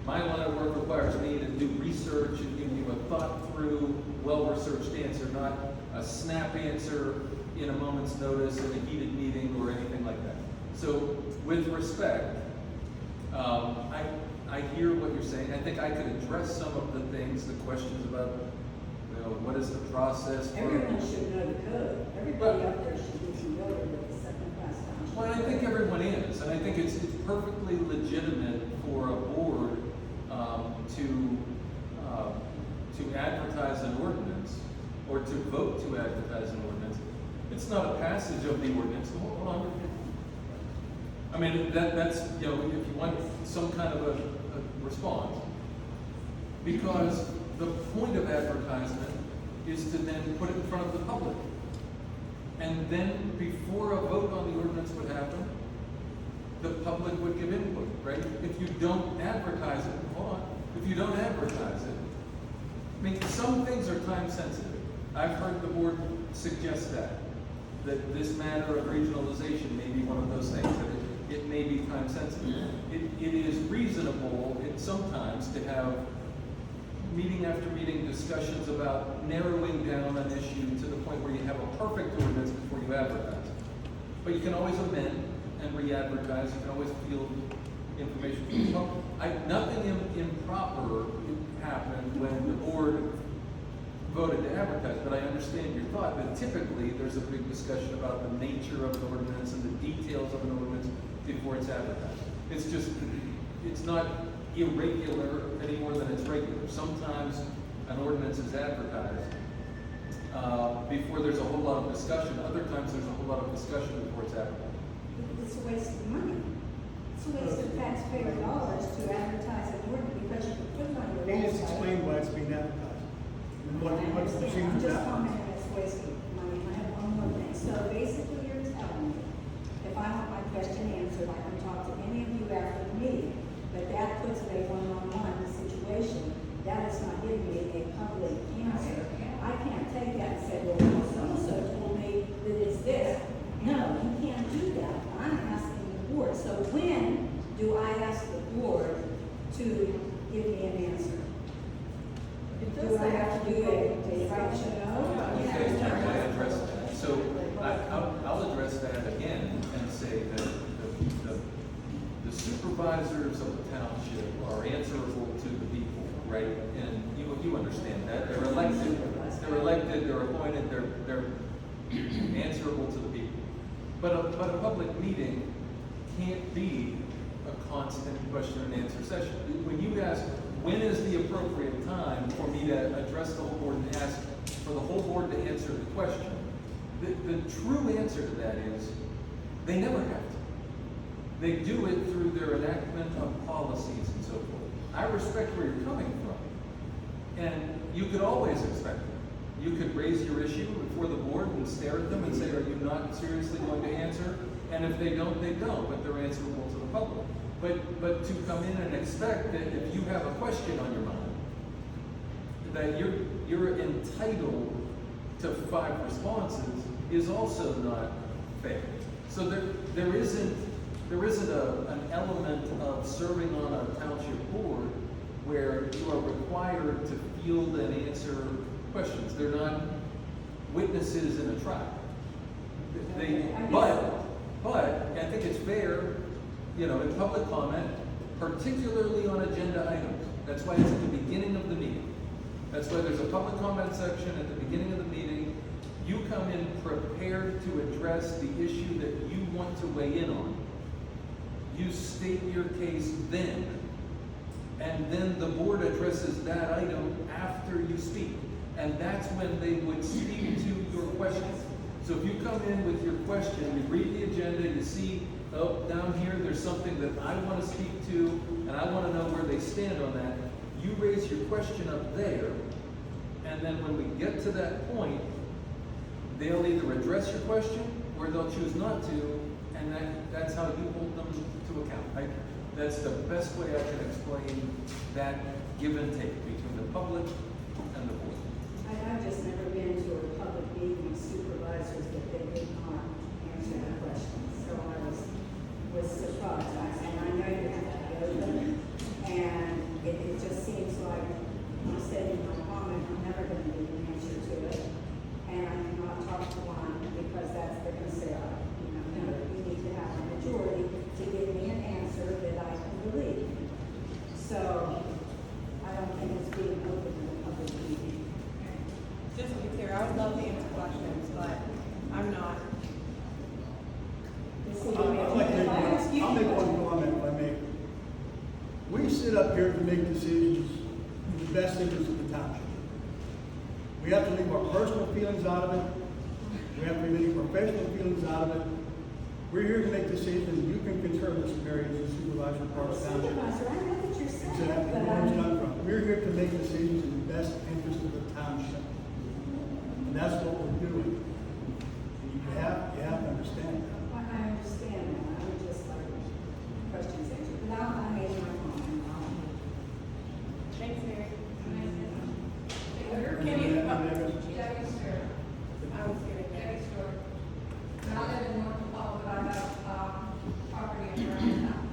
my line of work requires me to do research and give you a thought-through, well-researched answer, not a snap answer in a moment's notice in a heated meeting or anything like that. So, with respect, I hear what you're saying. I think I could address some of the things, the questions about, you know, what is the process for... Everyone should know the code. Everybody out there should be familiar with the second-class township. Well, I think everyone is, and I think it's perfectly legitimate for a board to advertise an ordinance or to vote to advertise an ordinance. It's not a passage of the ordinance. Hold on. I mean, that's, you know, if you want some kind of a response, because the point of advertisement is to then put it in front of the public. And then before a vote on the ordinance would happen, the public would give input, right? If you don't advertise it, hold on, if you don't advertise it, I mean, some things are time sensitive. I've heard the board suggest that this matter of regionalization may be one of those things, that it may be time sensitive. It is reasonable sometimes to have meeting after meeting discussions about narrowing down an issue to the point where you have a perfect ordinance before you advertise. But you can always amend and re-advertise. You can always field information from the public. Nothing improper happened when the board voted to advertise, but I understand your thought that typically there's a big discussion about the nature of the ordinance and the details of an ordinance before it's advertised. It's just, it's not irregular any more than it's regular. Sometimes an ordinance is advertised before there's a whole lot of discussion. Other times there's a whole lot of discussion before it's advertised. It's a waste of money. It's a waste of taxpayer dollars to advertise an ordinance because you can put it on your Can you just website. explain why it's being advertised? And what's the I'm procedure just now? commenting it's a waste of money. I have one more thing. So basically you're telling me, if I want my question answered, I can talk to any of you after the meeting, but that puts a one-on-one situation. That is not giving me a public answer. I can't take that and say, well, so-and-so told me that it's this. No, you can't do that. I'm asking the board. So when do I ask the board to give me an answer? Do I have to do a right to know? Okay, can I address that? So I'll address that again and say that the supervisors of the township are answerable to the people, right? And you understand that. They're elected, they're appointed, they're answerable to the people. But a public meeting can't be a constant question and answer session. When you ask, when is the appropriate time for me to address the whole board and ask for the whole board to answer the question, the true answer to that is, they never have to. They do it through their enactment of policies and so forth. I respect where you're coming from. And you could always expect it. You could raise your issue before the board and stare at them and say, are you not seriously going to answer? And if they don't, they don't, but they're answerable to the public. But to come in and expect that if you have a question on your mind, that you're entitled to 5 responses is also not fair. So there isn't an element of serving on a township board where you are required to field and answer questions. They're not witnesses in a trial. But I think it's fair, you know, in public comment, particularly on agenda items. That's why it's at the beginning of the meeting. That's why there's a public comment section at the beginning of the meeting. You come in prepared to address the issue that you want to weigh in on. You state your case then, and then the board addresses that item after you speak. And that's when they would speak to your question. So if you come in with your question, you read the agenda, you see, oh, down here there's something that I want to speak to, and I want to know where they stand on that. You raise your question up there, And then when we get to that point, they'll either address your question or they'll choose not to, and that's how you hold them to account. That's the best way I can explain that give and take between the public and the board. I've just never been to a public meeting with supervisors that they did not answer the questions, so I was surprised. And I know you have to go to them, and it just seems like, I said in my comment, I'm never gonna get an answer to it. And I cannot talk to one, because they're gonna say, no, you need to have a majority to give me an answer that I can believe. So, I don't think it's being open in a public meeting. Just to be clear, I would love to answer questions, but I'm not. I'll make one comment if I may. We sit up here to make decisions in the best interest of the township. We have to leave our personal feelings out of it. We have to leave professional feelings out of it. We're here to make decisions. You can concern this, Mary, as a supervisor part of the township. Supervisor, I know what you're saying, Exactly. but Where it's done from. We're here to make decisions in the best interest of the township. And that's what we're doing. You have to understand that. I understand that. I would just like questions answered. But I made my comment. Thanks, Mary. Can you? Debbie Stewart. I was gonna Debbie get. Stewart. And I live in North Dakota, but I have, property in Durham.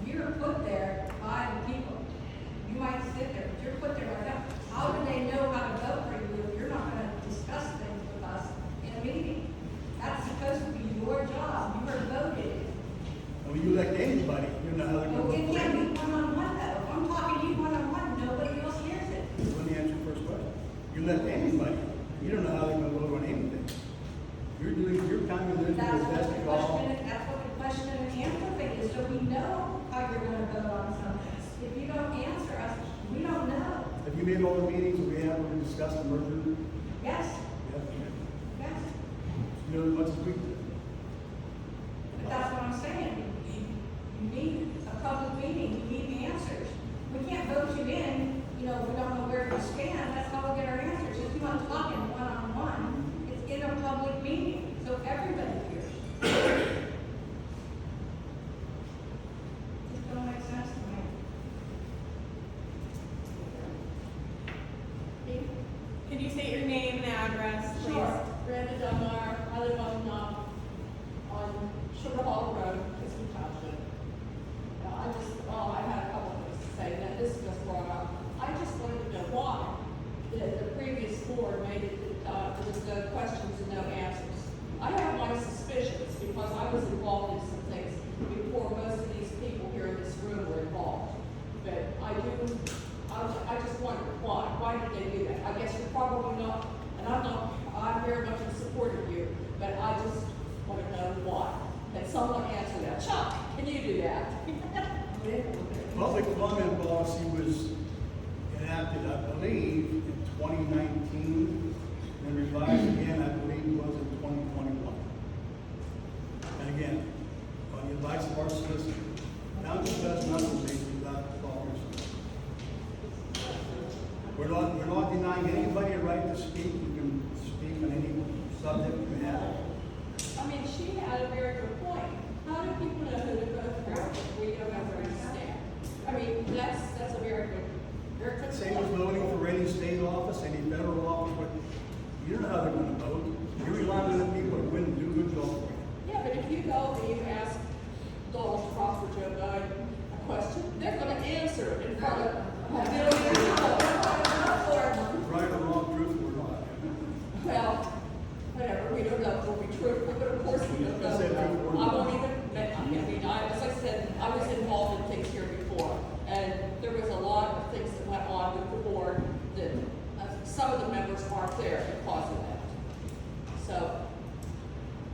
You're put there by the people. You might sit there, but you're put there by them. How do they know how to vote for you if you're not gonna discuss things with us in a meeting? That's supposed to be your job. You are voted. When you elect anybody, you know how they're No, going to it vote. can't be one-on-one though. If I'm talking to you one-on-one, nobody else hears it. Let me answer your first question. You elect anybody, you don't know how they're going to vote on anything. You're doing your time and living That's your what best the call. question and answer thing is, so we know how you're gonna vote on something. If you don't answer us, we don't know. Have you made all the meetings that we have when we discuss the merger? Yes, Yes. yes, You know as much as we do. but that's what I'm saying. You need a public meeting, you need answers. We can't vote you in, we don't know where you stand, that's how we get our answers. If you want to talk in one-on-one, it's in a public meeting, so everybody hears. It don't make sense to me. Can you state your name and address, please? Sure. Brenda Dunbar, I live on Sugar Hall Road, Kiski Township. I had a couple of things to say, that this was brought up. I just wanted to know why the previous board made it, with the questions and no answers. I have my suspicions because I was involved in some things before most of these people here in this room were involved. But I just wonder why. Why did they do that? I guess you're probably not, and I'm very much in support of you, but I just want to know why. Can someone answer that? Chuck, can you do that? Public comment policy was enacted, I believe, in 2019, and revised again, I believe, was in 2021. And again, on the advice of our solicitor, township does nothing basically without officers. We're not denying anybody a right to speak. You can speak on any subject you have. I mean, she had a very good point. How do people know who to vote for if we don't ever understand? I mean, that's a very good Same as voting for any state office, any federal office, but you don't know how they're gonna vote. You're relying on the people to win and do a good job for you. Yeah, but if you go and you ask Donald Trump or Joe Biden a question, they're gonna answer it in front of a million people. Right or wrong, truthful or not. Well, whatever, we don't know if it'll be truthful, but of course we don't know. I won't even, as I said, I was involved in things here before, and there was a lot of things that went on with the board that some of the members aren't there because of that. So,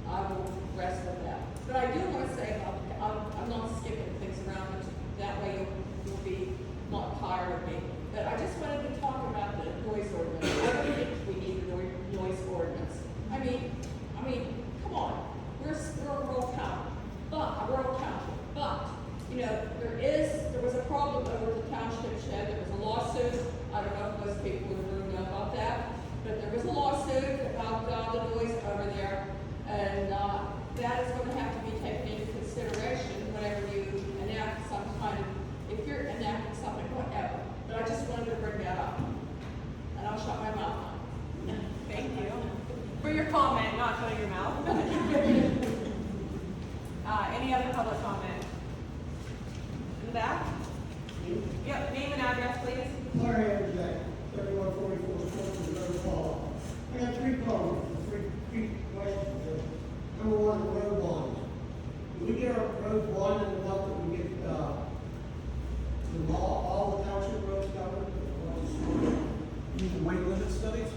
I will rest with that. But I do want to say, I'm not skipping things around, that way you'll be not tired of me. But I just wanted to talk about the noise ordinance. I don't think we need a noise ordinance. I mean, come on. comment, not shutting your mouth. Any other public comment? In the back? Yep, name and address, please. Larry Jack, 3144 Sportsman Road, Paul. I got three comments, three questions here. Number one, the road bonds. Do we get our roads bonded enough that we get, all the township roads covered? You mean the weight limit studies?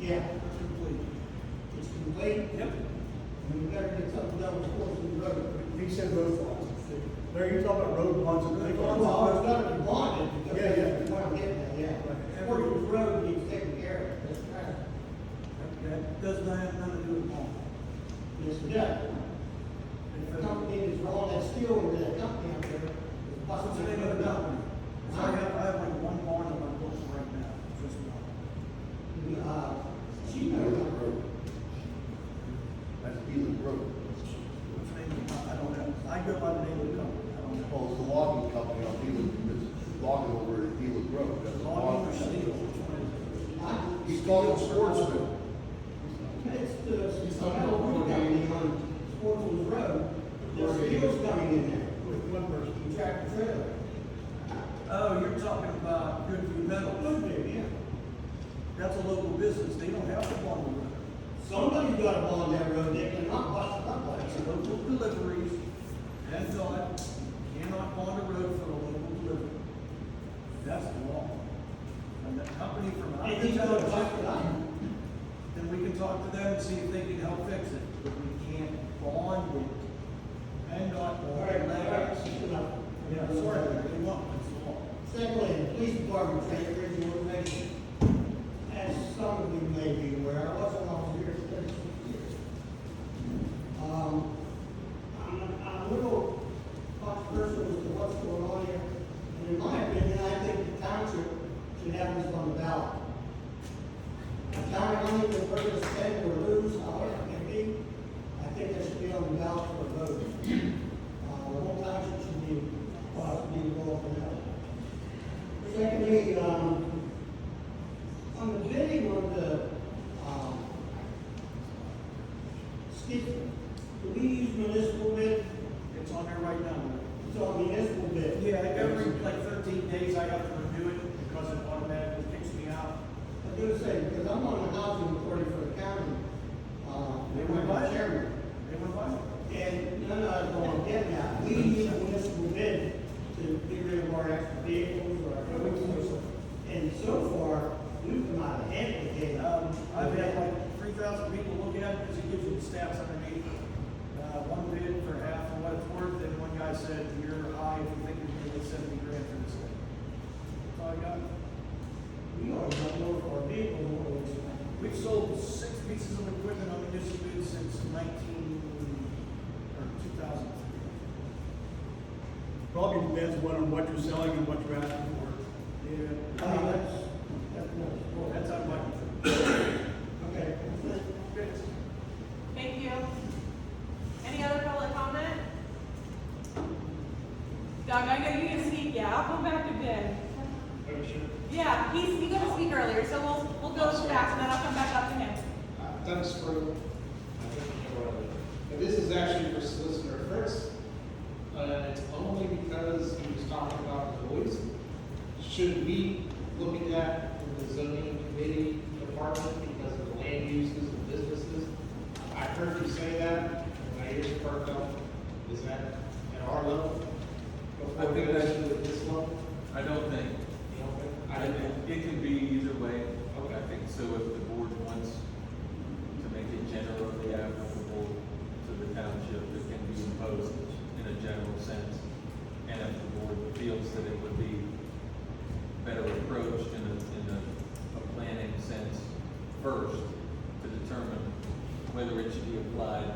Yeah, They're complete. it's complete. Yep. And we better get something done with Sportsman Road. He said road bonds. Larry, you talking about road bonds and they Well, it's gotta be bonded. because Yeah, yeah. That's what I'm getting at, yeah. Sportsman Road needs taken care of, that's right. That does not have nothing to do with bond. Yes, it does. If a company is wrong, that's still with that company out there. it's What's the possibly name of the another company? So I have like one bond on my books right now, just one. She Beal knows. Road. That's Beal Road. What's the name of the company? I don't know. I go by the name of the company. I don't know. Well, it's the logging company on Beal, it's logging over at Beal Road. That's a Logging or logging steel, company. which one is it? He's talking Sportsman. It's the metal road company on Sportsman's Road. There's steel's coming in there with one person, tractor trailer. Oh, you're talking about Goodview Metals. Could be, yeah. That's a local business. They don't have to bond the road. Somebody's got to bond that road, they cannot bust it up like It's that. local deliveries, and God, cannot bond a road for a local delivery. That's the law. And the company from out And of he's the gonna bust township, it up. then we can talk to them and see if they can help fix it. But we can't bond it. And not All bond right, it. that's enough. Yeah, sorry, they want, it's the law. Secondly, the police department transfers the organization. As some of you may be aware, I wasn't on here for 36 years. I'm a little controversial as to what's going on here. And in my opinion, I think the township should have this on the ballot. The county money that we're going to spend or lose, however it may be, I think that should be on the ballot for a vote. The whole township should be possibly involved in that. Secondly, on the bidding on the, do we use municipal bid? It's on there right now. It's on municipal bid. Yeah, every like 13 days I have to renew it because it automatically kicks me out. I was gonna say, because I'm on the housing authority for the county, They went by it. chairman. They went by it. And none of us want to get that. We use a municipal bid to get rid of our extra vehicles or our vehicles. And so far, we've come out ahead with it. I've had like 3,000 people look at it because it gives you the stats underneath. One bid for half of what it's worth, and one guy said, you're high if you think you're gonna get 70 grand for this thing. That's all I got. We always don't know if our vehicles are always. We've sold 6 pieces of equipment on municipal bids since 2003. Probably depends on what you're selling and what you're asking for. Yeah. That's That's how much. okay. Thank you. Any other public comment? Doug, I know you didn't speak yet. I'll go back to Ben. Yeah, he got to speak earlier, so we'll go fast and then I'll come back up to him. Dennis Fruit. This is actually for Solicitor Fritz. It's only because he was talking about noise. Should we look at that in the zoning committee department because of the land uses and businesses? I heard you say that, and my ears perked up. Is that at our level? I think Before we that's- go to this level? I don't think. You don't think? I It don't. it can be either way. Okay. I think so if the board wants to make it generally applicable to the township, it can be imposed in a general sense. And if the board feels that it would be better approached in a planning sense first to determine whether it should be applied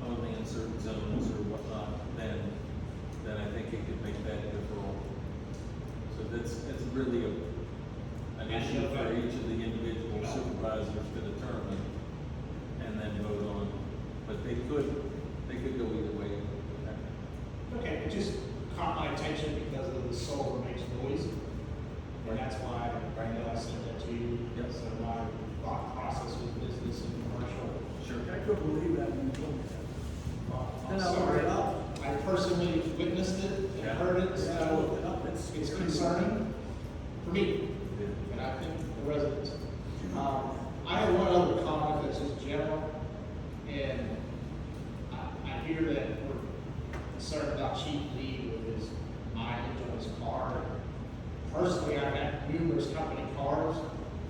only in certain zones or whatnot, then I think it could make that deferral. So it's really an issue for each of the individual supervisors to determine and then vote on. But they could go either way. Okay, it just caught my attention because of the solar makes noise. And that's why I sent that to you. Yep. So my thought process was business and commercial. couldn't believe that when you told me that. I'm And I looked sorry, it up. I personally witnessed it and heard it, Yeah, I so looked it up, it's it's scary. concerning for me, and I think the residents. I have one other comment that's just general, and I hear that we're concerned about cheap lead with his mileage on his car. Personally, I've had numerous company cars,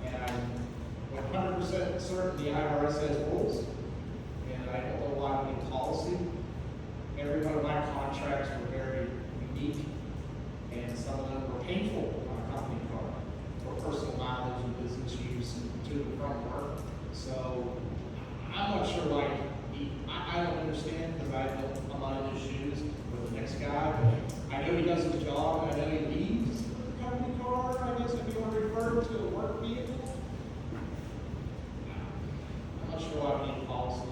and I'm 100% certain the IRS has rules, and I don't know why we need policy. Every one of my contracts were very unique, and some of them were painful on a company car for personal mileage and business use and to and from work. So I'm not sure, like, I don't understand because I'm not in his shoes with the next guy, but I know he does his job, and I know he leaves the company car, I guess if you want to refer to a work vehicle. I'm not sure why we need policy.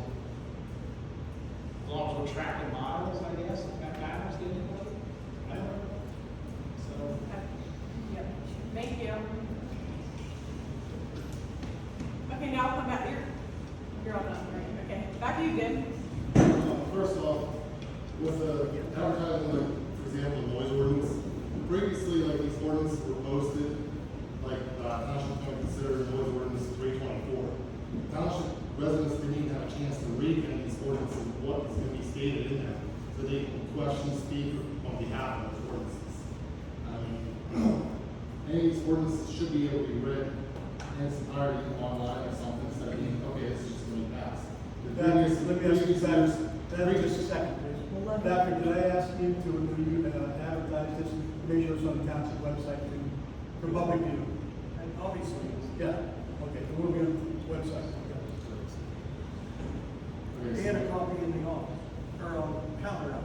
As long as we're tracking miles, I guess, if that matters to anybody. I don't know. So, Yep, thank you. Okay, now I'll come back here. You're all done, right? Okay, back to you, Jim. First off, with the advertising, like, for example, the noise ordinance, previously, like, these ordinances were posted, like, Township can consider noise ordinance 324. Township residents didn't even have a chance to read any of these ordinances, what is going to be stated in them, so they can question, speak on behalf of those ordinances. Any of these ordinances should be able to be read in its entirety online or something, instead of being, okay, this is just going to be passed. Let me ask you, that just a second, please. Patrick, did I ask you to advertise this, make sure it's on the council website for public view? And obviously, Yeah, okay, it will be on the website. they had a copy in the office, or on the counter out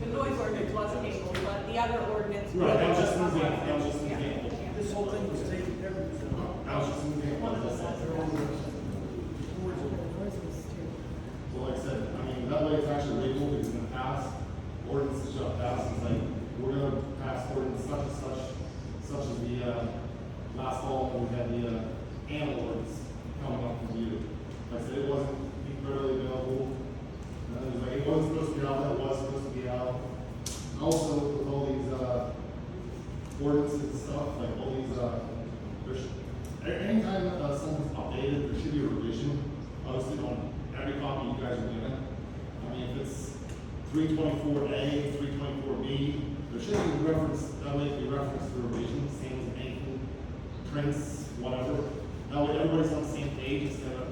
The noise ordinance was tabled, but the other ordinance. Right, that was just an example, that was just an Yeah. example. there. This whole thing was taken, everything. That was just an example, as I said. They're all words. So like I said, I mean, that way it's actually legal, because in the past, ordinances shall pass, it's like, we're gonna pass ordinance such and such, such as the, last fall, when we had the, animal ordinance coming up from you. Like I said, it wasn't readily available, and it was like, it wasn't supposed to be out, that was supposed to be out. Also, with all these, ordinances and stuff, like all these, anytime, something's updated, there should be a revision posted on every copy you guys are given. I mean, if it's 324A, 324B, there should be reference, that way be reference to revision, same as anything, prints, whatever. That way everybody's on the same page instead of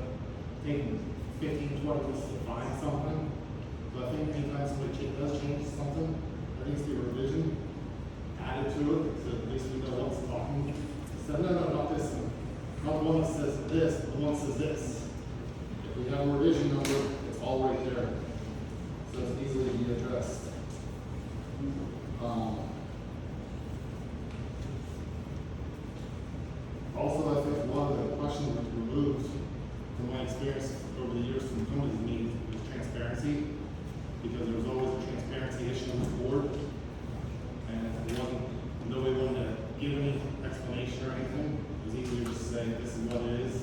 taking 15, 20 minutes to find something. So I think anytime somebody does change something, there needs to be a revision added to it, so at least we know what's talking. So no, not this one. Not the one that says this, but the one that says this. If we have a revision number, it's all right there. So it's easily to be addressed. Also, I think a lot of the questions that removed from my experience over the years from coming to these meetings was transparency, because there was always a transparency issue on the board, and it wasn't, nobody wanted to give any explanation or anything. It was easier just to say, this is what it is.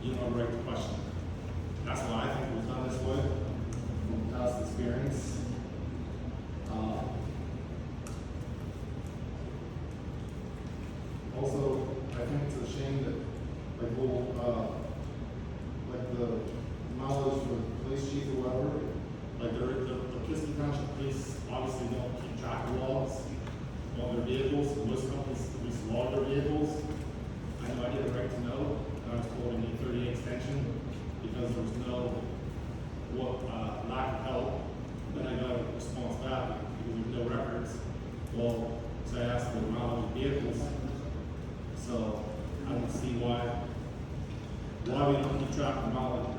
You don't have a right to question. That's why I think it was done this way, from past experience. Also, I think it's a shame that, like, like the mileage for the police chief or whatever, like the Kiski Township police obviously don't keep track of logs on their vehicles. Most companies at least log their vehicles. I know I get a right to know, and I was told I need 30 extension because there was no lack of help. Then I got a response back because there's no records. Well, so I asked for the mileage of vehicles. So I don't see why we don't keep track of mileage